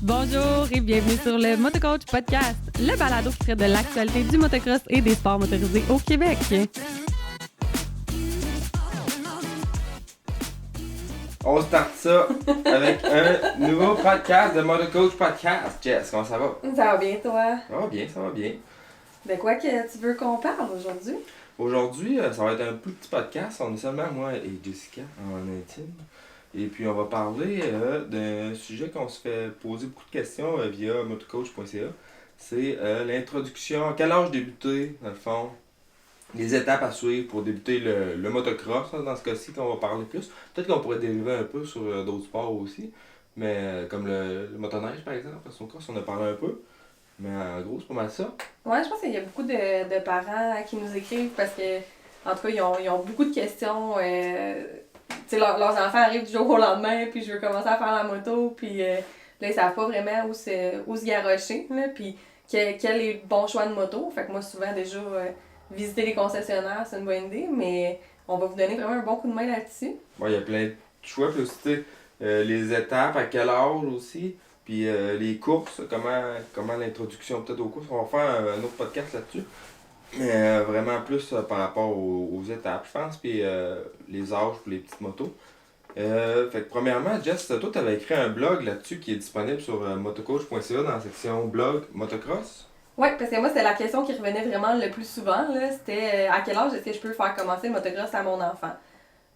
Bonjour et bienvenue sur le Motocoach Podcast, le balado qui traite de l'actualité du motocross et des sports motorisés au Québec. On start ça avec un nouveau podcast de Motocoach Podcast. Jess, comment ça va? Ça va bien, toi? Ça va bien. De quoi que tu veux qu'on parle aujourd'hui? Aujourd'hui, ça va être un plus petit podcast. On est seulement moi et Jessica en intime. Et puis, on va parler d'un sujet qu'on se fait poser beaucoup de questions via motocoach.ca. C'est l'introduction. À quel âge débuter, dans le fond? Les étapes à suivre pour débuter le motocross, dans ce cas-ci, qu'on va parler plus. Peut-être qu'on pourrait dériver un peu sur d'autres sports aussi. Mais comme le motoneige, par exemple, parce qu'on on a parlé un peu. Mais en gros, c'est pas mal ça. Ouais, je pense qu'il y a beaucoup de parents qui nous écrivent parce que, en tout cas, ils ont beaucoup de questions. Tu sais, leurs enfants arrivent du jour au lendemain, puis je veux commencer à faire la moto, puis là, ils savent pas vraiment où se garrocher, là, puis quel est le bon choix de moto. Fait que moi, souvent, déjà, visiter les concessionnaires, c'est une bonne idée, mais on va vous donner vraiment un bon coup de main là-dessus. Ouais, il y a plein de choix, puis aussi, tu sais, les étapes, à quel âge aussi, puis les courses, comment l'introduction peut-être aux courses. On va faire un autre podcast là-dessus. Mais vraiment plus par rapport aux étapes, je pense, puis les âges pour les petites motos. Fait que premièrement, Jess, toi, tu avais écrit un blog là-dessus qui est disponible sur motocoach.ca dans la section blog motocross. Ouais, parce que moi, c'était la question qui revenait vraiment le plus souvent, là. C'était à quel âge est-ce que je peux faire commencer le motocross à mon enfant?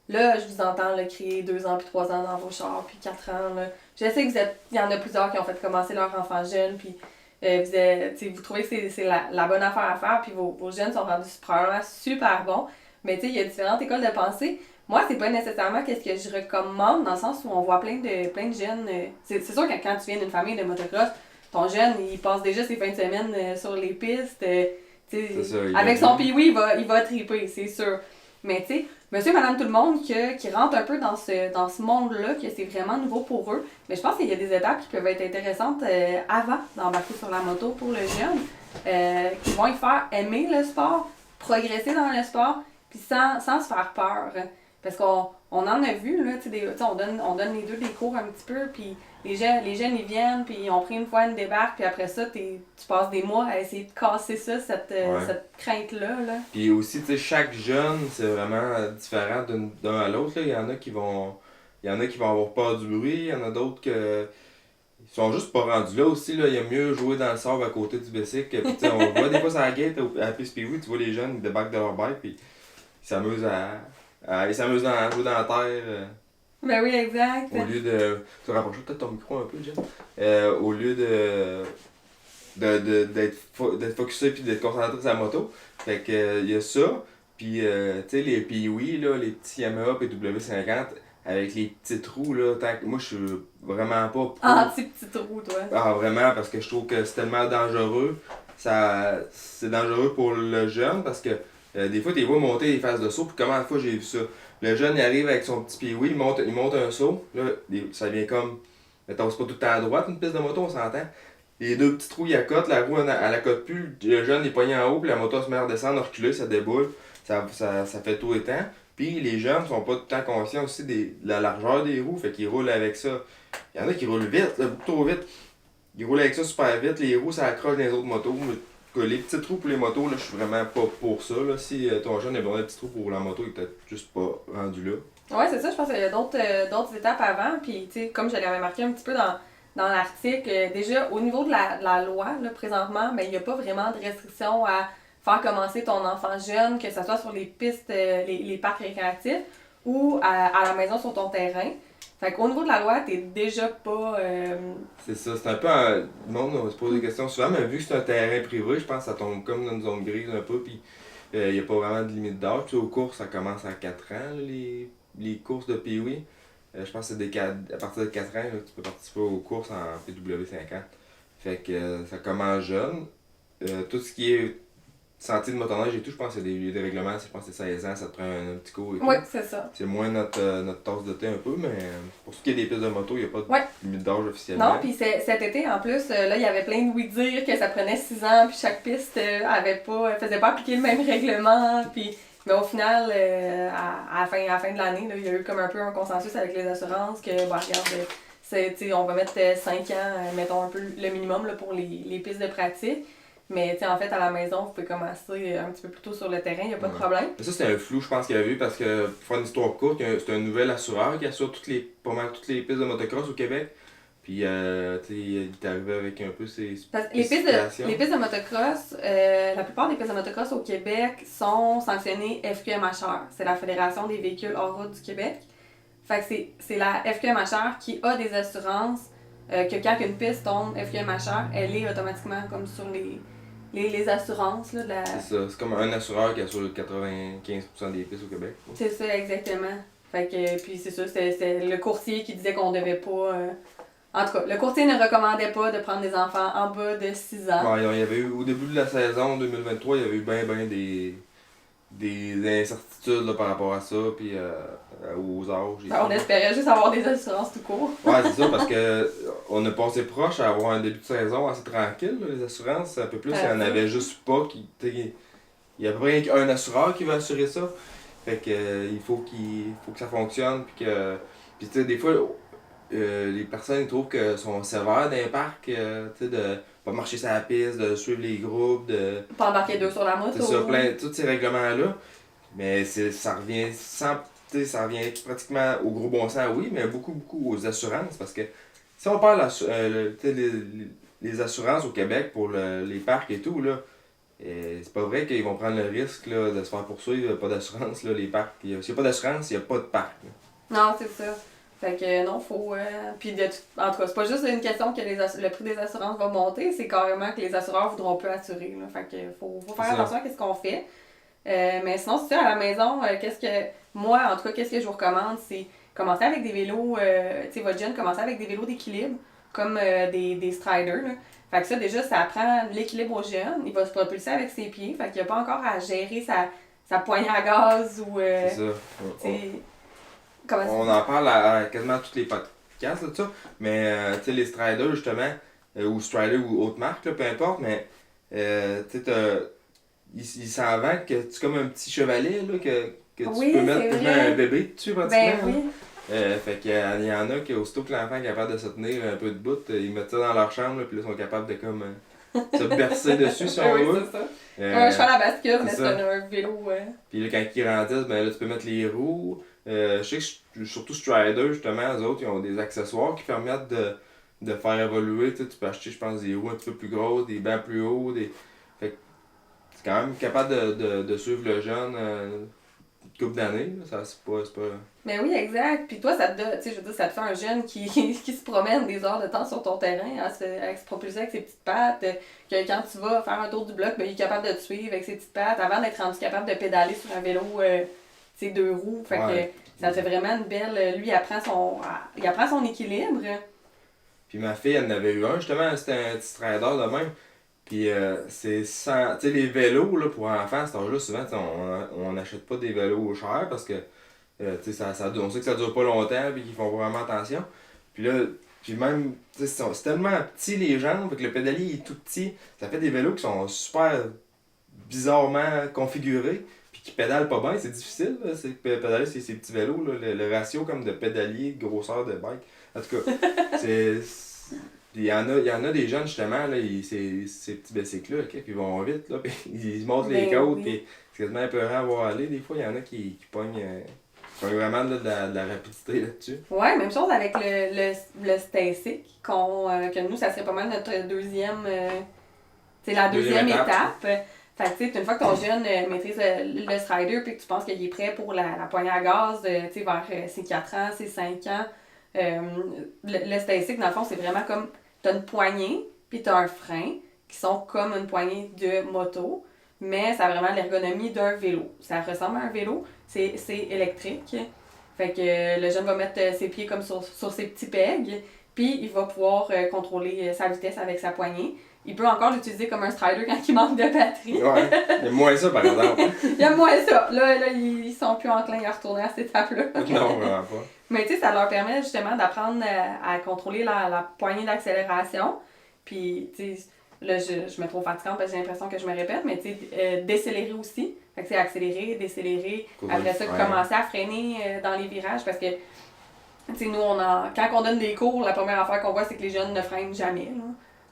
Là, je vous entends là, crier 2 ans puis 3 ans dans vos chars, puis 4 ans. Là. Je sais que il y en a plusieurs qui ont fait commencer leur enfant jeune, puis vous trouvez que c'est la bonne affaire à faire, puis vos jeunes sont rendus probablement super bons. Mais il y a différentes écoles de pensée. Moi, c'est pas nécessairement qu'est-ce que je recommande, dans le sens où on voit plein de jeunes. C'est sûr que quand tu viens d'une famille de motocross, ton jeune, il passe déjà ses fins de semaine sur les pistes. Ça, avec son pee-wee, il va triper, c'est sûr. Mais tu sais, monsieur, madame, tout le monde qui rentre un peu dans ce monde-là, que c'est vraiment nouveau pour eux. Mais je pense qu'il y a des étapes qui peuvent être intéressantes avant d'embarquer sur la moto pour le jeune, qui vont lui faire aimer le sport, progresser dans le sport, puis sans se faire peur. Parce qu'on en a vu, là, on donne les deux des cours un petit peu, puis les jeunes ils viennent, puis ils ont pris une fois une débarque, puis après ça, tu passes des mois à essayer de casser ça, cette crainte-là. Là. Puis aussi, tu sais, chaque jeune, c'est vraiment différent d'un à l'autre. Il y en a qui vont avoir peur du bruit, il y en a d'autres que ils sont juste pas rendus là aussi. Là. Il y a mieux jouer dans le sable à côté du bicycle. Puis, tu sais, on le voit des fois sur la gate, à la piste Pee-Wee, tu vois les jeunes, ils débarquent de leur bike, puis ils s'amusent ils s'amusent à jouer dans la terre. Ben oui, exact. Au lieu de. Tu te rapproches peut-être ton micro un peu, Jeff. Au lieu d'être focusé puis d'être concentré sur la moto. Fait que il y a ça. Puis tu sais, les Pee-Wee, là, les petits Yamaha et W50 avec les petits trous, là, moi je suis vraiment pas pro. Anti-petit trou, toi. Ah, vraiment, parce que je trouve que c'est tellement dangereux. C'est dangereux pour le jeune parce que des fois, tu les vois monter les phases de saut, puis combien de fois j'ai vu ça? Le jeune, il arrive avec son petit pee-wee, il monte un saut, là, ça vient comme, mettons, c'est pas tout le temps à droite, une piste de moto, on s'entend. Les deux petits trous, il accote, la roue, elle accote plus, le jeune est poigné en haut, puis la moto se met à redescendre, à reculer, ça déboule, ça fait tout le temps. Puis les jeunes sont pas tout le temps conscients aussi de la largeur des roues, fait qu'ils roulent avec ça. Il y en a qui roulent vite, là, beaucoup trop vite. Ils roulent avec ça super vite, les roues, ça accroche dans les autres motos. Les petits trous pour les motos, là, je suis vraiment pas pour ça. Là. Si ton jeune a besoin d'un petit trou pour la moto, il est peut-être juste pas rendu là. Ouais, c'est ça, je pense qu'il y a d'autres étapes avant. Puis, tu sais, comme je l'avais marqué un petit peu dans l'article, déjà, au niveau de la loi, là, présentement, ben, il n'y a pas vraiment de restriction à faire commencer ton enfant jeune, que ce soit sur les pistes, les parcs récréatifs ou à la maison sur ton terrain. Fait qu'au niveau de la loi, t'es déjà pas... C'est ça, c'est un peu... Le monde se pose des questions souvent, mais vu que c'est un terrain privé, je pense que ça tombe comme dans une zone grise un peu, puis il n'y a pas vraiment de limite d'âge. Puis aux courses, ça commence à 4 ans, là, les courses de Pee-Wee. Je pense que c'est à partir de 4 ans, là, tu peux participer aux courses en PW50. Fait que ça commence jeune. Tout ce qui est sentier de motoneige et tout, je pense qu'il y a des règlements, je pense que c'est 16 ans, ça te prend un petit cours et tout. Oui, c'est ça. C'est moins notre tasse de thé un peu, mais pour ce qui est des pistes de moto, il n'y a pas de limite d'âge officiellement. Non, puis cet été, en plus, là, il y avait plein de oui-dire que ça prenait 6 ans, puis chaque piste faisait pas appliquer le même règlement, puis... Mais au final, à la fin de l'année, là, il y a eu comme un peu un consensus avec les assurances que, regarde, on va mettre 5 ans, mettons un peu le minimum là, pour les pistes de pratique. Mais en fait, à la maison, vous pouvez commencer un petit peu plus tôt sur le terrain, il n'y a pas de problème. Mais ça, c'était un flou, je pense, qu'il y avait eu parce que, pour faire une histoire courte, c'est un nouvel assureur qui assure pas mal toutes les pistes de motocross au Québec. Puis, il est arrivé avec un peu ses Parce que les pistes de motocross, la plupart des pistes de motocross au Québec sont sanctionnées FQMHR. C'est la Fédération des véhicules hors route du Québec. Fait que c'est la FQMHR qui a des assurances que quand une piste tombe FQMHR, elle est automatiquement comme sur les assurances. Là, de la... C'est ça, c'est comme un assureur qui assure 95% des pistes au Québec. C'est ça, exactement. Fait que, puis c'est ça, c'est le courtier qui disait qu'on devait pas... En tout cas, le courtier ne recommandait pas de prendre des enfants en bas de 6 ans. Ouais, il y avait eu, au début de la saison 2023, il y avait eu ben des incertitudes là, par rapport à ça, puis aux âges. On espérait juste avoir des assurances tout court. Ouais, c'est ça, parce que on a passé proche à avoir un début de saison assez tranquille, là, les assurances. Un peu plus, il n'y en avait juste pas. Il y a à peu près un assureur qui va assurer ça. Fait que il faut que ça fonctionne, puis que... Puis tu sais, des fois... les personnes trouvent que sont sévères dans les parcs, de pas marcher sur la piste, de suivre les groupes, de... Pas embarquer deux sur la moto. C'est ça, tous ces règlements-là. Mais ça revient pratiquement au gros bon sens, oui, mais beaucoup aux assurances. Parce que si on parle les assurances au Québec pour les parcs et tout, là, c'est pas vrai qu'ils vont prendre le risque là, de se faire poursuivre, pas d'assurance, là, les parcs. S'il n'y a pas d'assurance, il n'y a pas de parc. Là. Non, c'est ça. Fait que non, faut. Puis en tout cas, c'est pas juste une question que le prix des assurances va monter, c'est carrément que les assureurs voudront plus assurer. Là. Fait que faut faire attention à ce qu'on fait. Mais sinon, c'est sûr, à la maison, moi, en tout cas, qu'est-ce que je vous recommande, c'est commencer avec des vélos, tu sais, votre jeune, commencer avec des vélos d'équilibre, comme des striders. Là. Fait que ça, déjà, ça apprend l'équilibre au jeune. Il va se propulser avec ses pieds. Fait qu'il n'y a pas encore à gérer sa poignée à gaz ou. C'est ça. On en parle à quasiment tous les podcasts, là, de ça. Mais, tu sais, les striders, justement, ou strider ou autre marque, là, peu importe, mais, tu sais, il s'en vend que c'est comme un petit chevalet, là, que tu peux mettre un bébé dessus, pratiquement. Ben oui. Fait qu'il y en a qui, aussitôt que l'enfant est capable de se tenir un peu de bout, ils mettent ça dans leur chambre, là, puis là, ils sont capables de, comme, se bercer dessus, si on veut. Oui, c'est ça. Un cheval à bascule, mais c'est un vélo, Puis là, quand ils grandissent, ben là, tu peux mettre les roues. Je sais que surtout Strider, justement, eux autres, ils ont des accessoires qui permettent de faire évoluer. Tu peux acheter, je pense, des roues un petit peu plus grosses, des bancs plus hauts. Fait que c'est quand même capable de suivre le jeune une couple d'années. C'est pas... Mais oui, exact. Puis toi, ça te fait un jeune qui se promène des heures de temps sur ton terrain à se propulser avec ses petites pattes. Que quand tu vas faire un tour du bloc, ben, il est capable de te suivre avec ses petites pattes avant d'être rendu capable de pédaler sur un vélo. 2 roues, fait que ça fait vraiment une belle... Lui, il apprend son équilibre. Puis ma fille, elle en avait eu un, justement, c'était un petit strider de même. Puis c'est sans... Tu sais, les vélos, là, pour enfants, à cet âge-là, souvent, on n'achète pas des vélos chers parce que, tu sais, on sait que ça dure pas longtemps puis qu'ils font vraiment attention. Puis là, même, tu sais, c'est tellement petit les jambes, fait que le pédalier est tout petit. Ça fait des vélos qui sont super bizarrement configurés. Qui pédale pas bien, c'est difficile, là, pédaler ces petits vélos, là, le ratio comme de pédalier, grosseur de bike. En tout cas, il y en a des jeunes justement, là, ces petits bicycles-là, okay, qui vont vite, là, ils montent les côtes, puis c'est quasiment épeurant à voir aller. Des fois, il y en a qui pognent vraiment là, de la rapidité là-dessus. Ouais, même chose avec le Stasic, que nous, ça serait pas mal notre deuxième, la deuxième étape. Fait que, tu sais, une fois que ton jeune maîtrise le strider puis que tu penses qu'il est prêt pour la poignée à gaz, tu sais, vers ses 4 ans, ses 5 ans, le Stasic, dans le fond, c'est vraiment comme, t'as une poignée puis t'as un frein qui sont comme une poignée de moto, mais ça a vraiment l'ergonomie d'un vélo. Ça ressemble à un vélo, c'est électrique. Fait que le jeune va mettre ses pieds comme sur ses petits pegs, puis il va pouvoir contrôler sa vitesse avec sa poignée. Il peut encore l'utiliser comme un strider quand il manque de batterie. Ouais, il y a moins ça par exemple. Il y a moins ça. Là, ils sont plus enclins à retourner à cette étape-là. Non, vraiment pas. Mais tu sais, ça leur permet justement d'apprendre à contrôler la poignée d'accélération. Puis, tu sais, là, je me trouve fatigante parce que j'ai l'impression que je me répète, mais tu sais, décélérer aussi. Fait que c'est accélérer, décélérer. Après ça, commencer à freiner dans les virages parce que Tu sais, nous, quand on donne des cours, la première affaire qu'on voit, c'est que les jeunes ne freinent jamais.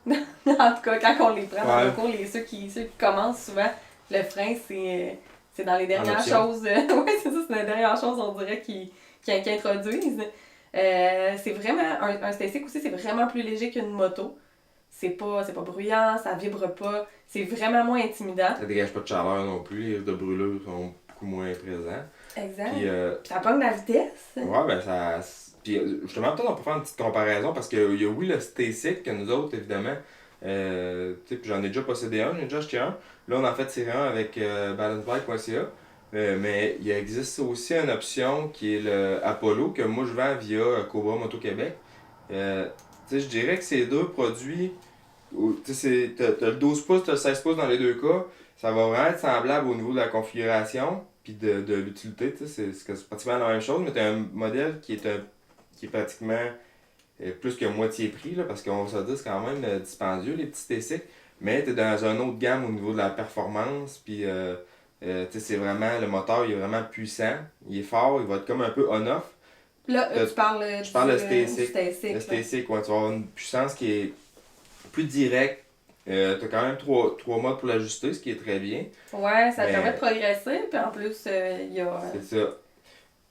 Là. En tout cas, quand on les prend dans le cours, ceux qui commencent souvent, le frein, c'est dans les dernières choses. Oui, c'est ça, c'est dans les dernières choses, on dirait, qui introduisent. C'est vraiment, un static aussi, c'est vraiment plus léger qu'une moto. C'est pas bruyant, ça vibre pas, c'est vraiment moins intimidant. Ça dégage pas de chaleur non plus, les risques de brûlure sont beaucoup moins présents. Exact. Puis, ça pogne la vitesse. Ouais, ben ça. Puis justement, peut-être on peut faire une petite comparaison parce qu'il y a oui le Stacyc que nous autres, évidemment. Tu sais, puis j'en ai déjà possédé un, j'ai déjà acheté un. Là, on en fait tirer un avec balancebike.ca. Mais il existe aussi une option qui est le Apollo que moi je vends via Cobra Moto Québec. Tu sais, je dirais que ces deux produits, tu sais, t'as le 12 pouces, t'as le 16 pouces dans les deux cas. Ça va vraiment être semblable au niveau de la configuration puis de l'utilité. Tu sais, c'est pratiquement la même chose, mais t'as un modèle qui est pratiquement plus que moitié prix, là, parce qu'on va se dire c'est quand même dispendieux, les petits T-Cycles. Mais t'es dans un autre gamme au niveau de la performance, puis c'est vraiment, le moteur il est vraiment puissant, il est fort, il va être comme un peu on-off. Là, tu parles je parle de Stacyc. Le Stacyc, ouais, tu vas avoir une puissance qui est plus directe. T'as quand même trois modes pour l'ajuster, ce qui est très bien. Ouais, ça te permet de progresser, puis en plus, il y a... C'est ça.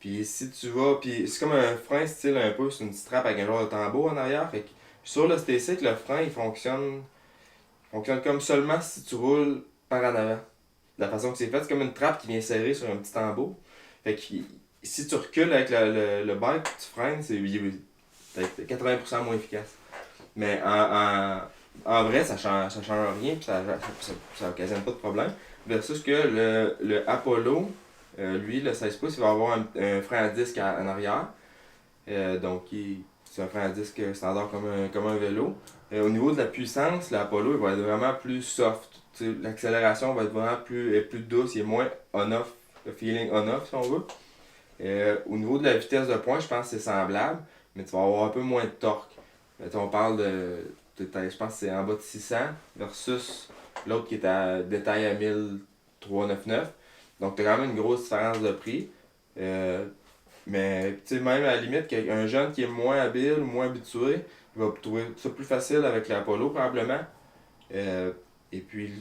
Puis si tu vas, puis c'est comme un frein style un peu, c'est une petite trappe avec un genre de tambour en arrière. Fait que sur le Stacyc, le frein il fonctionne comme seulement si tu roules par en avant. De la façon que c'est fait, c'est comme une trappe qui vient serrer sur un petit tambour. Fait que si tu recules avec le bike, tu freines, c'est 80% moins efficace. Mais en vrai, ça change rien, puis ça occasionne pas de problème. Versus que le Apollo, lui, le 16 pouces, il va avoir un frein à disque en arrière. Donc, c'est un frein à disque standard comme un vélo. Au niveau de la puissance, l'Apollo il va être vraiment plus soft. L'accélération va être vraiment plus douce, il est moins on-off, le feeling on-off si on veut. Au niveau de la vitesse de pointe, je pense que c'est semblable, mais tu vas avoir un peu moins de torque. On parle je pense que c'est en bas de 600 versus l'autre qui est à détail à 1399. Donc tu as quand même une grosse différence de prix. Mais même à la limite, un jeune qui est moins habile ou moins habitué, il va trouver ça plus facile avec l'Apollo probablement. Et puis,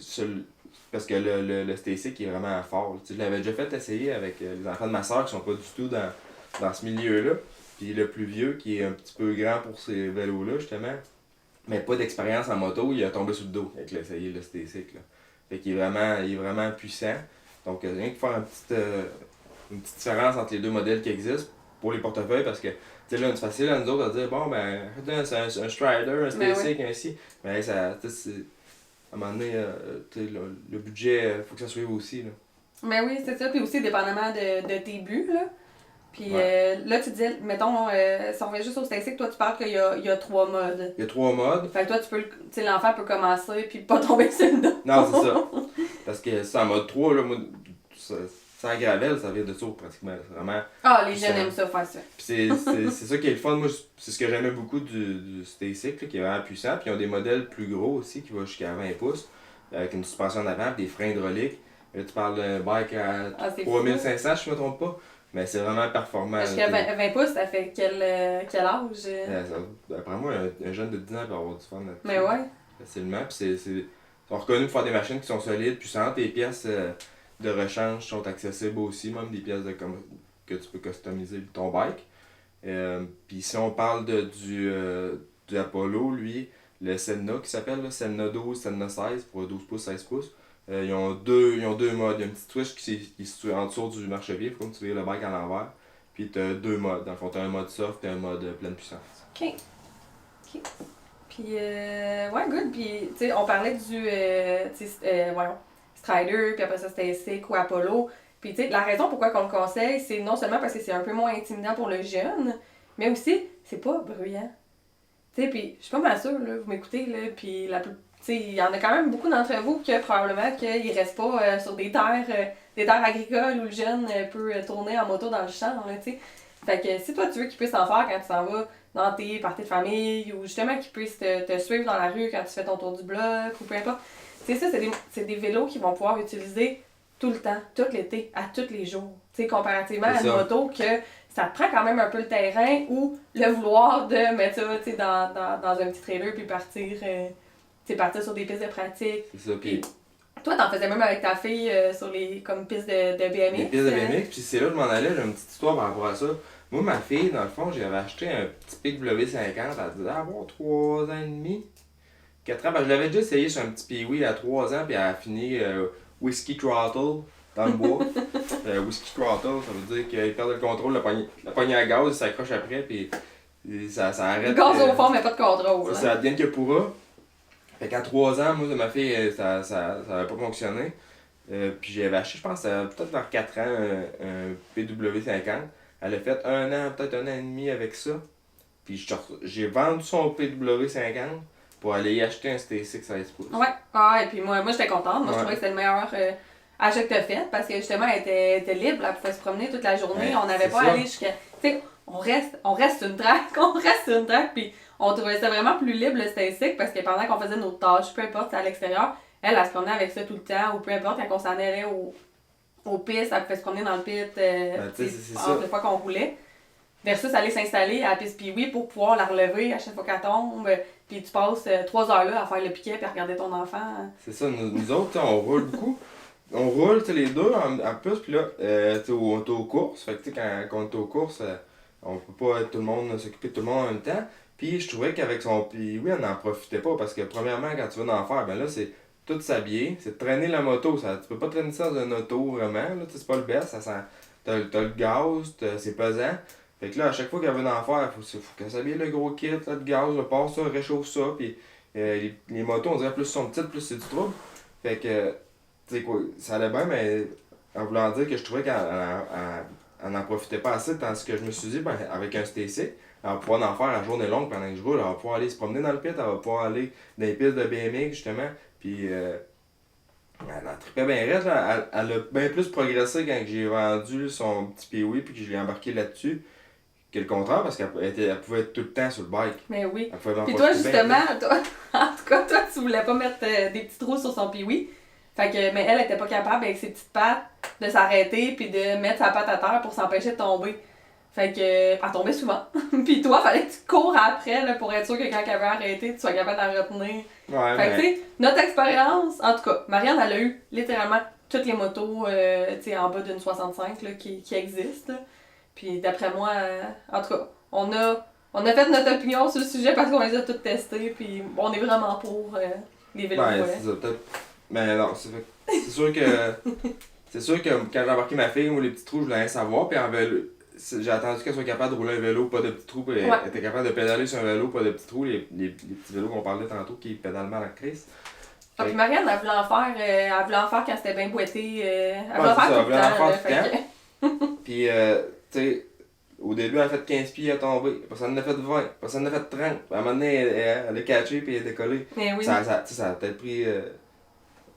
parce que le Stacyc est vraiment fort. Je l'avais déjà fait essayer avec les enfants de ma soeur qui sont pas du tout dans ce milieu-là. Puis le plus vieux, qui est un petit peu grand pour ces vélos-là, justement, mais pas d'expérience en moto, il a tombé sur le dos avec l'essayer le Stacyc. Là. Fait qu'il est vraiment puissant. Donc, rien que faire une petite différence entre les deux modèles qui existent pour les portefeuilles, parce que tu sais, là, c'est facile à nous autres de dire bon, ben, c'est un Strider, un Stacyc, ainsi. Mais ça, c'est. À un moment donné, le budget, il faut que ça suive aussi. Là. Mais oui, c'est ça. Puis aussi, dépendamment de tes buts. Là. Puis là, tu disais, mettons, si on revient juste au Stacyc, toi, tu parles qu'il y a 3 modes. Il y a 3 modes. Fait que toi, l'enfant peut commencer puis pas tomber sur le dos. Non, c'est ça. Parce que c'est en mode 3, là, sans gravel, ça vient de ça pratiquement. C'est vraiment. Ah, les jeunes aiment ça, faire ça. Puis c'est ça qui est le fun. Moi, c'est ce que j'aimais beaucoup du Stacyc, qui est vraiment puissant. Puis ils ont des modèles plus gros aussi, qui vont jusqu'à 20 pouces, avec une suspension en avant, des freins hydrauliques. Là, tu parles d'un bike à 3500, si je ne me trompe pas. Mais c'est vraiment performant. Jusqu'à 20 pouces, ça fait quel âge? D'après moi, un jeune de 10 ans peut avoir du fun là-dessus. Mais ouais. Facilement. Puis ils sont reconnus pour faire des machines qui sont solides, puissantes. Les pièces de rechange sont accessibles aussi, même des pièces que tu peux customiser ton bike. Puis si on parle du Apollo, lui, le Senna qui s'appelle, là, Senna 12, Senna 16 pour 12 pouces, 16 pouces. Ils ont deux modes. Il y a une petite switch qui est située en dessous du marchepied, comme tu veux le bike à l'envers. Puis tu as 2 modes. Dans le fond, tu as un mode soft et un mode pleine puissance. Ok. Puis, ouais, good. Puis, tu sais, on parlait du Strider, puis après ça, c'était Stacyc ou Apollo. Puis, tu sais, la raison pourquoi on le conseille, c'est non seulement parce que c'est un peu moins intimidant pour le jeune, mais aussi, c'est pas bruyant. Tu sais, puis, je suis pas mal sûre, là, vous m'écoutez, là, puis il y en a quand même beaucoup d'entre vous que probablement qu'ils restent pas sur des terres agricoles où le jeune peut tourner en moto dans le champ, là, tu sais. Fait que si toi tu veux qu'il puisse en faire quand tu t'en vas dans tes parties de famille ou justement qu'il puisse te suivre dans la rue quand tu fais ton tour du bloc ou peu importe, c'est ça, c'est des vélos qu'ils vont pouvoir utiliser tout le temps, tout l'été, à tous les jours. Tu sais, comparativement à C'est une ça. moto que ça te prend quand même un peu le terrain ou le vouloir de mettre ça, tu sais, dans un petit trailer puis partir, tu sais, partir sur des pistes de pratique. C'est ça. Puis Toi, t'en faisais même avec ta fille sur les comme pistes de BMX. les pistes de BMX, puis c'est là que je m'en allais, j'ai une petite histoire par rapport à ça. Moi, ma fille, dans le fond, j'avais acheté un petit Pic W50, elle devait avoir 3 ans et demi, 4 ans. Ben, je l'avais déjà essayé sur un petit Pee-Wee à 3 ans, puis elle a fini Whiskey Throttle dans le bois. Whiskey Throttle, ça veut dire qu'il perd le contrôle, la poignée à gaz, il s'accroche après, puis ça arrête. Gaz au fond, mais pas de contrôle. Ça devient que pourra. Fait qu'à 3 ans, moi, de ma fille, ça avait pas fonctionné. Puis j'avais acheté, je pense, peut-être vers 4 ans, un PW50. Elle a fait 1 an, peut-être 1 an et demi avec ça. Puis j'ai vendu son PW50 pour aller y acheter un ST6 16 pouces. Ouais, et puis moi j'étais contente. Moi, je trouvais que c'était le meilleur achat que t'as fait parce que justement, elle était libre, elle pouvait se promener toute la journée. Ouais, On n'avait c'est pas ça. à aller jusqu'à. Tu sais, on reste sur une track, puis on trouvait ça vraiment plus libre le ST6 parce que pendant qu'on faisait nos tâches, peu importe, à l'extérieur, elle se promenait avec ça tout le temps, ou peu importe, quand on s'en allait aux pistes, elle pouvait se promener dans le pit tu sais, c'est ça. des fois qu'on roulait. Versus aller s'installer à la piste Pee-Wee pour pouvoir la relever à chaque fois qu'elle tombe. Puis tu passes 3 heures là à faire le piquet puis à regarder ton enfant. C'est ça, nous autres, t'sais, on roule beaucoup. On roule les deux en plus, puis là, on est aux courses. Fait que tu sais, quand on est aux courses, on peut pas être tout le monde, s'occuper de tout le monde en même temps. Puis je trouvais qu'avec son Pee-Wee, on n'en profitait pas parce que premièrement, quand tu vas en faire, ben là, c'est tout s'habiller, c'est de traîner la moto. Tu peux pas traîner ça dans une auto vraiment, là, c'est pas le best, ça sent. T'as le gaz, c'est pesant. Fait que là, à chaque fois qu'elle veut en faire, faut qu'elle s'habille le gros kit, là, de gaz, là, passe ça, réchauffe ça, puis les motos, on dirait plus sont petites, plus c'est du trouble. Fait que, tu sais quoi, ça allait bien, mais en voulant dire que je trouvais qu'elle n'en profitait pas assez, tandis que je me suis dit, ben, avec un STC, elle va pouvoir en faire la journée longue pendant que je roule, elle va pouvoir aller se promener dans le pit, elle va pouvoir aller dans les pistes de BMX, justement, puis elle en trippait bien raide, là. Elle a bien plus progressé quand j'ai vendu son petit Pee-Wee puis que je l'ai embarqué là-dessus. Que le contraire, parce qu'elle pouvait être tout le temps sur le bike. Mais oui. Elle pouvait Puis en toi, profiter bien justement, en tout cas, toi, tu voulais pas mettre des petits trous sur son Pee-Wee. Fait que, mais elle était pas capable, avec ses petites pattes, de s'arrêter puis de mettre sa patte à terre pour s'empêcher de tomber. Fait que, elle tombait souvent. Puis toi, fallait que tu cours après là, pour être sûr que quand elle veut arrêter, tu sois capable de la retenir. Ouais, Fait que, tu sais, notre expérience, en tout cas, Marianne, elle a eu littéralement toutes les motos, tu sais, en bas d'une 65 là, qui existent. Là. Puis d'après moi, en tout cas, on a fait notre opinion sur le sujet parce qu'on les a toutes testées, puis on est vraiment pour les vélos ouais, volets. c'est ça, peut-être. Mais non, c'est sûr que. C'est sûr que quand j'ai embarqué ma fille, moi, les petits trous, je voulais rien savoir. Puis en vélo, j'ai attendu qu'elle soit capable de rouler un vélo, pas de petits trous. Puis elle était capable de pédaler sur un vélo, pas de petits trous. Les petits vélos qu'on parlait tantôt qui pédalent mal à la crise. Ah, puis Marianne, elle voulait en faire quand c'était bien boité. Elle voulait en c'est ça, faire tout elle voulait en le faire temps. tout le temps. Puis, tu sais, au début, elle a fait 15 pieds à tomber. Après, ça en a fait 20. Après, ça en a fait 30. Puis, à un moment donné, elle a catché puis elle a décollé. Mais oui. Ça a peut-être pris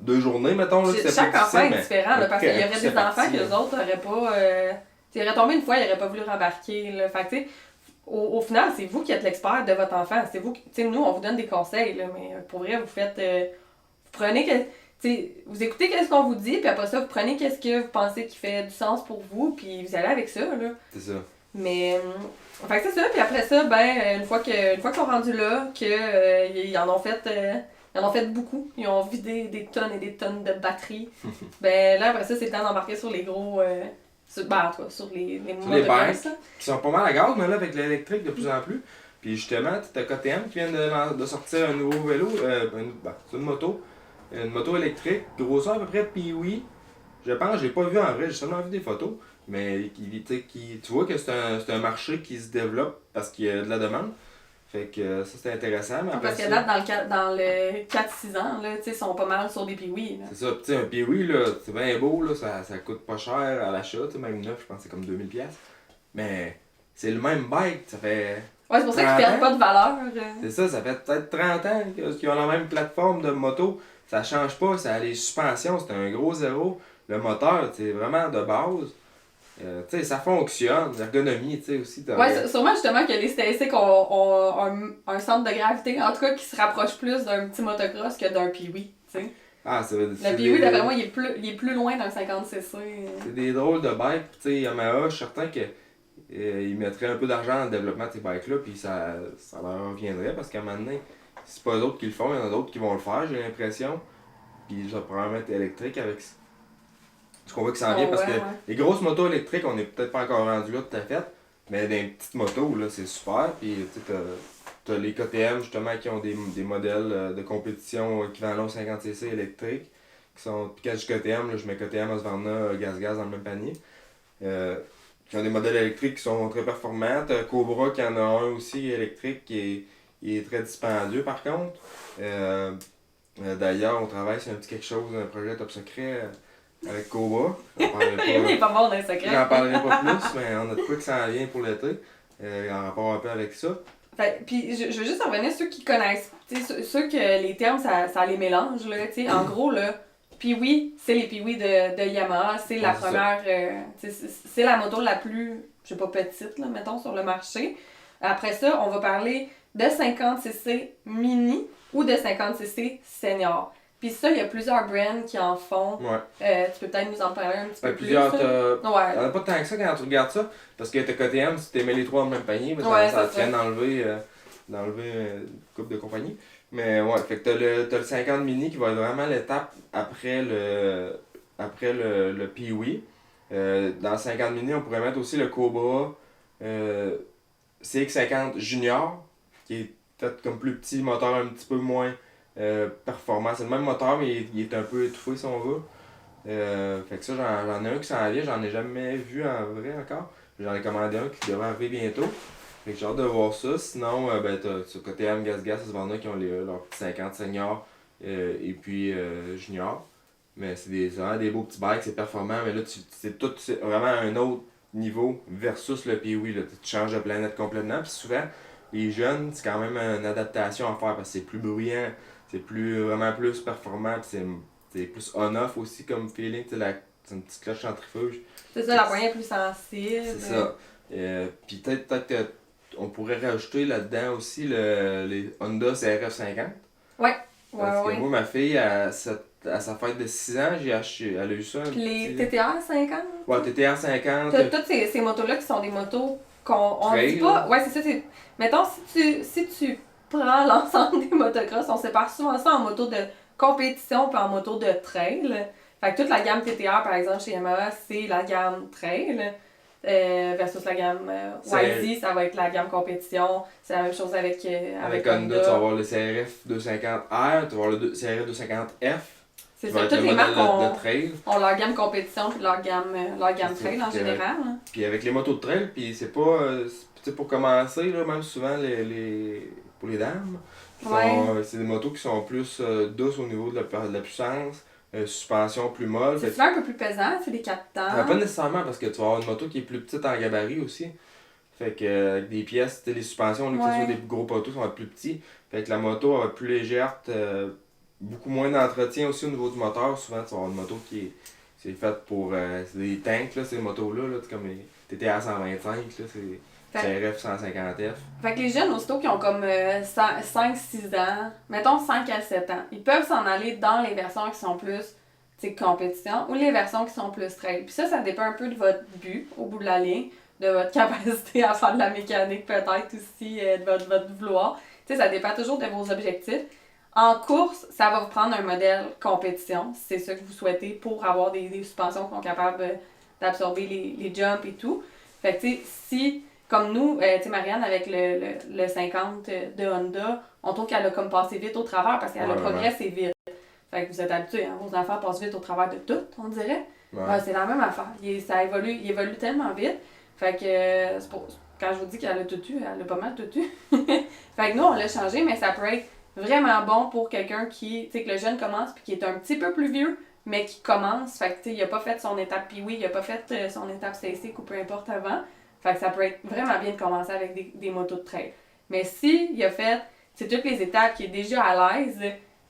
2 journées, mettons. Là, Chaque enfant est mais différent, là, parce qu'il y aurait c'est des enfants parti, que les là. autres n'auraient pas. Ils auraient tombé une fois, ils n'auraient pas voulu rembarquer. Là. Fait que, tu sais, au final, c'est vous qui êtes l'expert de votre enfant. C'est vous qui. Tu sais, nous, on vous donne des conseils, là, mais pour vrai, vous faites. Vous prenez. Vous écoutez qu'est-ce qu'on vous dit, puis après ça, vous prenez qu'est-ce que vous pensez qui fait du sens pour vous, puis vous allez avec ça, là. C'est ça. Mais, fait que c'est ça, puis après ça, ben, une fois qu'ils sont rendus là, ils en ont fait beaucoup. Ils ont vidé des tonnes et des tonnes de batteries. Ben là, après ça, c'est le temps d'embarquer sur les gros... sur les les bikes. Qui sont pas mal à gaz, mais là, avec l'électrique de plus en plus. Puis justement, t'as KTM qui vient de sortir un nouveau vélo, c'est une moto. Une moto électrique, grosseur à peu près Pee-Wee. Je pense, j'ai pas vu en vrai, j'ai seulement vu des photos. Mais tu vois que c'est un marché qui se développe parce qu'il y a de la demande. Fait que ça, c'est intéressant. Mais après Parce que ça, là, dans le 4-6 ans, là, tu sais, ils sont pas mal sur des Pee-Wee. là. c'est ça. Tu sais, un Pee-Wee, là, c'est bien beau, là, ça coûte pas cher à l'achat. Tu sais, même neuf, je pense que c'est comme 2000$. Mais c'est le même bike, ça fait... Ouais, c'est pour ça qu'ils perdent pas de valeur. C'est ça fait peut-être 30 ans qu'ils ont la même plateforme de moto. Ça change pas, ça a les suspensions, c'est un gros zéro. Le moteur, c'est vraiment de base. Tu sais, ça fonctionne. L'ergonomie, tu sais, aussi. Ouais, sûrement justement que les STC ont un centre de gravité, en tout cas, qui se rapproche plus d'un petit motocross que d'un Pee-Wee, tu sais. Ah, c'est Le Pee-Wee, d'après moi, il est plus loin d'un 50cc. C'est des drôles de bikes. Tu sais, Yamaha, je suis certain qu'ils mettraient un peu d'argent dans le développement de ces bikes-là, puis ça leur reviendrait, parce qu'à un moment donné, c'est pas eux autres qui le font, il y en a d'autres qui vont le faire, j'ai l'impression. Puis ça va probablement être électrique avec ce qu'on voit que ça en vient, parce que les grosses motos électriques, on est peut-être pas encore rendu là tout à fait, mais des petites motos, là, c'est super. Puis tu sais, t'as les KTM justement qui ont des modèles de compétition équivalents 50cc électriques. Qui sont, puis quand je dis KTM, là, je mets KTM, Husqvarna, Gaz dans le même panier. Qui ont des modèles électriques qui sont très performants. T'as Cobra qui en a un aussi électrique qui est très dispendieux par contre. D'ailleurs, on travaille sur un petit quelque chose, un projet top secret avec Cobra. Il est pas bon dans les secrets. J'en parlerai pas plus, mais on a de quoi que ça en vient pour l'été. En rapport un peu avec ça. Puis je veux juste revenir sur ceux qui connaissent, ceux que les termes ça les mélange, là, en gros, là, Pee-Wee, c'est les Pee-Wee de Yamaha, c'est la première, c'est la moto la plus, je sais pas, petite, là, mettons, sur le marché. Après ça, on va parler de 50cc mini ou de 50cc senior. Puis ça, il y a plusieurs brands qui en font. Ouais. Tu peux peut-être nous en parler un petit peu plus. Il y en a pas tant que ça quand tu regardes ça, parce que t'as KTM, si tu mets les trois dans le même panier, ça tient d'enlever une coupe de compagnie. Mais ouais, fait que t'as le 50 mini qui va être vraiment l'étape après le Pee-Wee. Dans le 50 mini, on pourrait mettre aussi le Cobra CX50 Junior, qui est peut-être comme plus petit, moteur un petit peu moins performant. C'est le même moteur, mais il est un peu étouffé si on veut. Fait que ça, j'en ai un qui s'en vient, j'en ai jamais vu en vrai encore. J'en ai commandé un qui devrait arriver bientôt. Fait que j'ai hâte de voir ça. Sinon, t'as KTM, Gaz, Husqvarna qui ont leurs petits 50 seniors et puis junior. Mais c'est vraiment des beaux petits bikes, c'est performant, mais là, c'est vraiment un autre niveau versus le Pee-Wee. Tu changes de planète complètement. Puis souvent, les jeunes, c'est quand même une adaptation à faire parce que c'est plus bruyant, c'est vraiment plus performant, puis c'est plus on-off aussi comme feeling. C'est une petite cloche centrifuge. C'est ça, la poignée est plus sensible. C'est ça. Puis peut-être on pourrait rajouter là-dedans aussi les Honda CRF50. Ouais. Parce que moi, ma fille, à sa fête de 6 ans, elle a eu ça. Puis les TTR 50? Ouais, TTR 50. Toutes ces motos-là qui sont des motos qu'on dit pas. Ouais, c'est ça. Mettons, si tu prends l'ensemble des motocross, on sépare souvent ça en moto de compétition puis en moto de trail. Fait que toute la gamme TTR, par exemple, chez Yamaha, c'est la gamme trail. Versus la gamme YZ, ça va être la gamme compétition. C'est la même chose avec Honda. Tu vas avoir le CRF 250R, tu vas avoir le CRF 250F. C'est ça, toutes les marques ont leur gamme compétition puis leur gamme trail en général. Hein. Puis avec les motos de trail, puis c'est pas. Pour commencer, là, même souvent pour les dames, c'est des motos qui sont plus douces au niveau de la puissance. Suspension plus molle. C'est un peu plus pesant, c'est des 4 temps. Pas nécessairement parce que tu vas avoir une moto qui est plus petite en gabarit aussi. Fait que avec des pièces, les suspensions, que ce soit des gros poteaux, sont plus petits. Fait que la moto va être plus légère, beaucoup moins d'entretien aussi au niveau du moteur. Souvent, tu vas avoir une moto qui est faite pour. C'est des tanks, là, ces motos-là, là, comme les TTR 125, là, c'est CRF 150F. Fait que les jeunes, aussitôt qui ont comme 5-6 ans, mettons 5 à 7 ans, ils peuvent s'en aller dans les versions qui sont plus compétition ou les versions qui sont plus trail. Puis ça dépend un peu de votre but au bout de la ligne, de votre capacité à faire de la mécanique peut-être aussi, de votre vouloir. Ça dépend toujours de vos objectifs. En course, ça va vous prendre un modèle compétition, si c'est ça que vous souhaitez, pour avoir des suspensions qui sont capables d'absorber les jumps et tout. Fait que si... Comme nous, Marianne, avec le 50 de Honda, on trouve qu'elle a comme passé vite au travers parce qu'elle a progressé vite. Fait que vous êtes habitués, hein, vos enfants passent vite au travers de tout, on dirait. Ouais, c'est la même affaire. Il évolue tellement vite. Fait que quand je vous dis qu'elle a tout eu, elle a pas mal tout eu. Fait que nous, on l'a changé, mais ça peut être vraiment bon pour quelqu'un qui, que le jeune commence puis qui est un petit peu plus vieux, mais qui commence. Fait que, il a pas fait son étape Pee-Wee, il a pas fait son étape CC ou peu importe avant. Fait que ça peut être vraiment bien de commencer avec des motos de trail. Mais s'il a fait toutes les étapes qui est déjà à l'aise,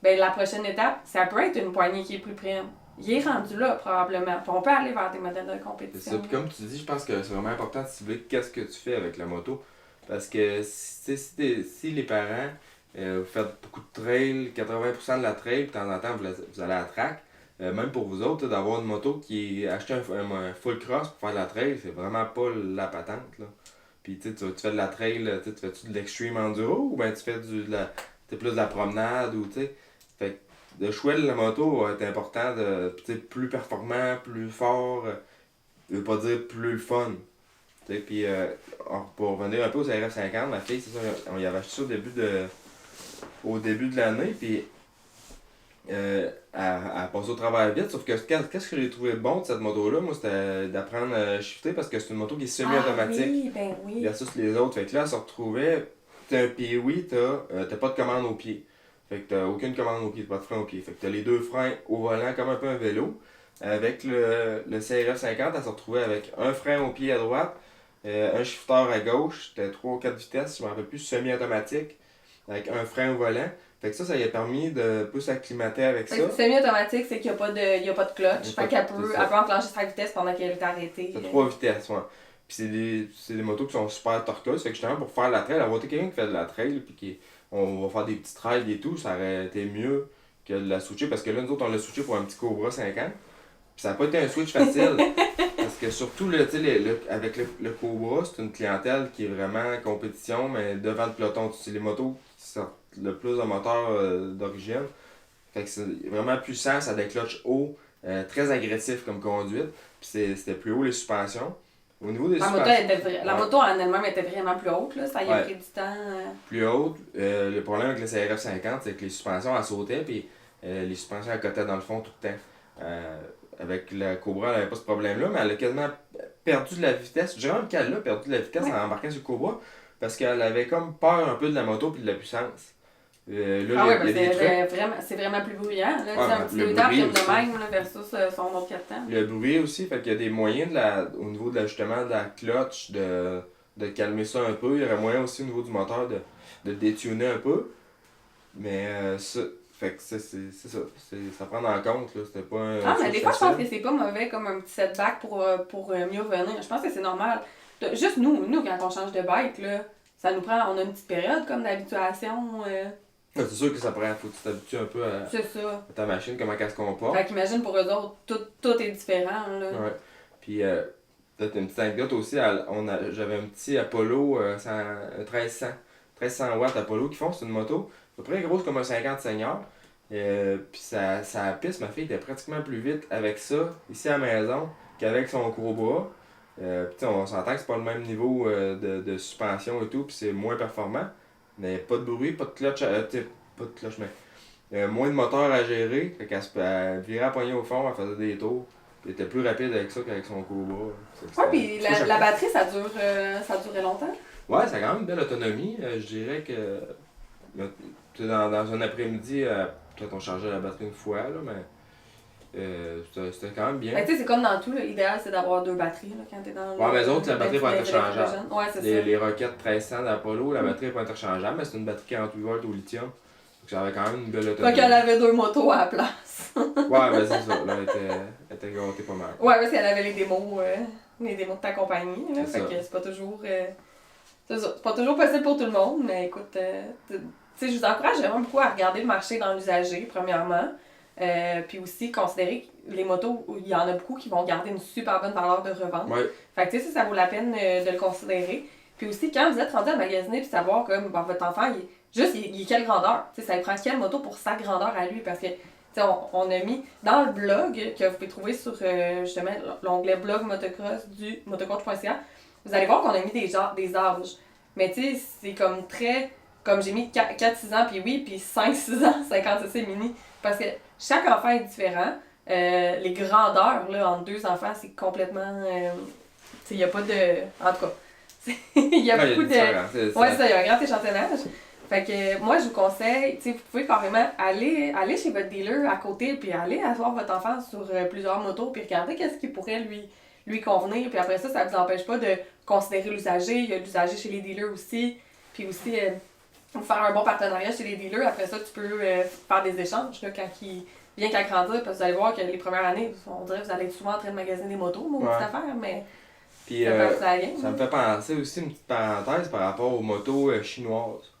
ben la prochaine étape, ça peut être une poignée qui est plus prime. Il est rendu là, probablement. Puis on peut aller vers des modèles de compétition. C'est ça. Puis comme tu dis, je pense que c'est vraiment important de cibler qu'est-ce que tu fais avec la moto. Parce que si les parents vous faites beaucoup de trail, 80% de la trail, puis de temps en temps, vous allez à la track. Même pour vous autres, d'avoir une moto qui est acheter un full cross pour faire de la trail, c'est vraiment pas la patente. Là. Puis tu fais de la trail, tu fais-tu de l'extreme enduro ou ben tu fais plus de la promenade ou tu sais. Fait que le choix de la moto va être important, plus performant, plus fort, veut pas dire plus fun. Puis pour revenir un peu aux RF50, ma fille, c'est ça, on y avait acheté ça au début de l'année, puis elle passait au travail vite, sauf que qu'est-ce que j'ai trouvé bon de cette moto-là, moi, c'était d'apprendre à shifter parce que c'est une moto qui est semi-automatique. Oui, ben oui. Versus les autres. Fait que là, elle se retrouvait, t'as un Pee-Wee, t'as pas de commande au pied. Fait que t'as aucune commande au pied, pas de frein au pied. Fait que t'as les deux freins au volant comme un peu un vélo. Avec le CRF50, elle se retrouvait avec un frein au pied à droite, un shifter à gauche, c'était 3 ou 4 vitesses, je m'en rappelle plus, semi-automatique, avec un frein au volant. Fait que ça lui a permis de plus s'acclimater avec ça. Semi-automatique, c'est qu'il n'y a pas de clutch. Fait qu'elle peut enclencher sa vitesse pendant qu'elle est arrêtée. C'est 3 vitesses, ouais. Puis c'est des motos qui sont super torqueuses. Fait que justement, pour faire la trail, avoir quelqu'un qui fait de la trail, puis on va faire des petits trails et tout, ça aurait été mieux que de la switcher. Parce que là, nous autres, on l'a switché pour un petit Cobra 50. Puis ça n'a pas été un switch facile. Parce que surtout, avec le Cobra, c'est une clientèle qui est vraiment en compétition, mais devant le peloton. C'est les motos qui sortent le plus de moteurs d'origine. Fait que c'est vraiment puissant, ça a des clutches hauts, très agressif comme conduite. Puis c'était plus haut les suspensions. Au niveau des suspensions. La moto en elle-même était vraiment plus haute, là. Ça y a pris du temps. Plus haute. Le problème avec le CRF50, c'est que les suspensions elles sautaient, puis les suspensions elles cotaient dans le fond tout le temps. Avec la Cobra, elle n'avait pas ce problème-là, mais elle a quasiment perdu de la vitesse. Je dirais même qu'elle a perdu de la vitesse en embarquant sur le Cobra, parce qu'elle avait comme peur un peu de la moto et de la puissance. C'est vraiment plus bruyant. Là, un petit leader qui de même là, versus son autre 4 temps. Le bruit aussi, fait qu'il y a des moyens au niveau de l'ajustement de la clutch de calmer ça un peu. Il y aurait moyen aussi au niveau du moteur de détuner un peu. Mais fait que c'est ça. Ça prend en compte. Là. C'était pas un mais des fois, je pense que c'est pas mauvais comme un petit setback pour mieux revenir. Je pense que c'est normal. Juste nous, quand on change de bike, là, ça nous prend. On a une petite période comme d'habituation. C'est sûr que ça prend, faut que tu t'habitues un peu à ta machine, comment elle se comporte. Fait qu'imagine pour eux autres, tout est différent. Là. Ouais. Puis, peut-être une petite anecdote aussi, j'avais un petit Apollo, un 1300 watts Apollo qui font, c'est une moto, à peu près grosse comme un 50 senior. Puis, sa piste, ma fille était pratiquement plus vite avec ça, ici à la maison, qu'avec son Cobra. Puis, on s'entend que c'est pas le même niveau de suspension et tout, puis c'est moins performant. Mais pas de bruit, pas de clutch, pas de clutch, mais moins de moteur à gérer. Fait qu'elle virait à poigner au fond, elle faisait des tours. Puis elle était plus rapide avec ça qu'avec son Cobra. Ouais, puis la batterie, ça durait longtemps? Ouais, ça a quand même une belle autonomie. Je dirais que dans un après-midi, peut-être on changeait la batterie une fois, là, mais c'était quand même bien. Tu sais, c'est comme dans tout, l'idéal c'est d'avoir 2 batteries là, quand t'es dans mais les autres, la batterie n'est pas interchangeable. Ouais, c'est ça. Les Rocket 1300 d'Apollo, la batterie n'est pas interchangeable, mais c'est une batterie 48 volts au lithium. Donc ça avait quand même une belle autonomie. Fait qu'elle avait 2 motos à la place. Ouais, mais c'est ça. Là, elle était gâtée pas mal. Ouais, parce qu'elle avait les démos de ta compagnie. Là, fait que c'est pas toujours. C'est pas toujours possible pour tout le monde, mais écoute, tu sais, je vous encourage vraiment beaucoup à regarder le marché dans l'usager, premièrement. Puis aussi considérer que les motos, il y en a beaucoup qui vont garder une super bonne valeur de revente. Ouais. Fait que tu sais, ça vaut la peine de le considérer. Puis aussi, quand vous êtes rendu à magasiner puis savoir comme votre enfant, il est quelle grandeur? Tu sais, ça lui prend quelle moto pour sa grandeur à lui? Parce que on a mis dans le blog que vous pouvez trouver sur justement l'onglet blog motocross du motocoach.ca, vous allez voir qu'on a mis des âges. Mais tu sais, c'est comme très. Comme j'ai mis 4-6 ans, puis oui, puis 5-6 ans, 50cc mini. Parce que chaque enfant est différent. Les grandeurs, là, entre 2 enfants, c'est complètement. Il n'y a pas de. En tout cas, il y a beaucoup de. Ouais, ça, il y a un grand échantillonnage. Fait que moi, je vous conseille, vous pouvez carrément aller chez votre dealer à côté, puis aller asseoir votre enfant sur plusieurs motos, puis regarder qu'est-ce qui pourrait lui convenir. Puis après ça, ça ne vous empêche pas de considérer l'usager. Il y a l'usager chez les dealers aussi. Puis aussi. Faire un bon partenariat chez les dealers. Après ça, tu peux faire des échanges là, quand il vient qu'à grandir. Parce que vous allez voir que les premières années, on dirait que vous allez être souvent en train de magasiner des motos, mon petite affaire, mais puis, ça me fait penser aussi une petite parenthèse par rapport aux motos chinoises.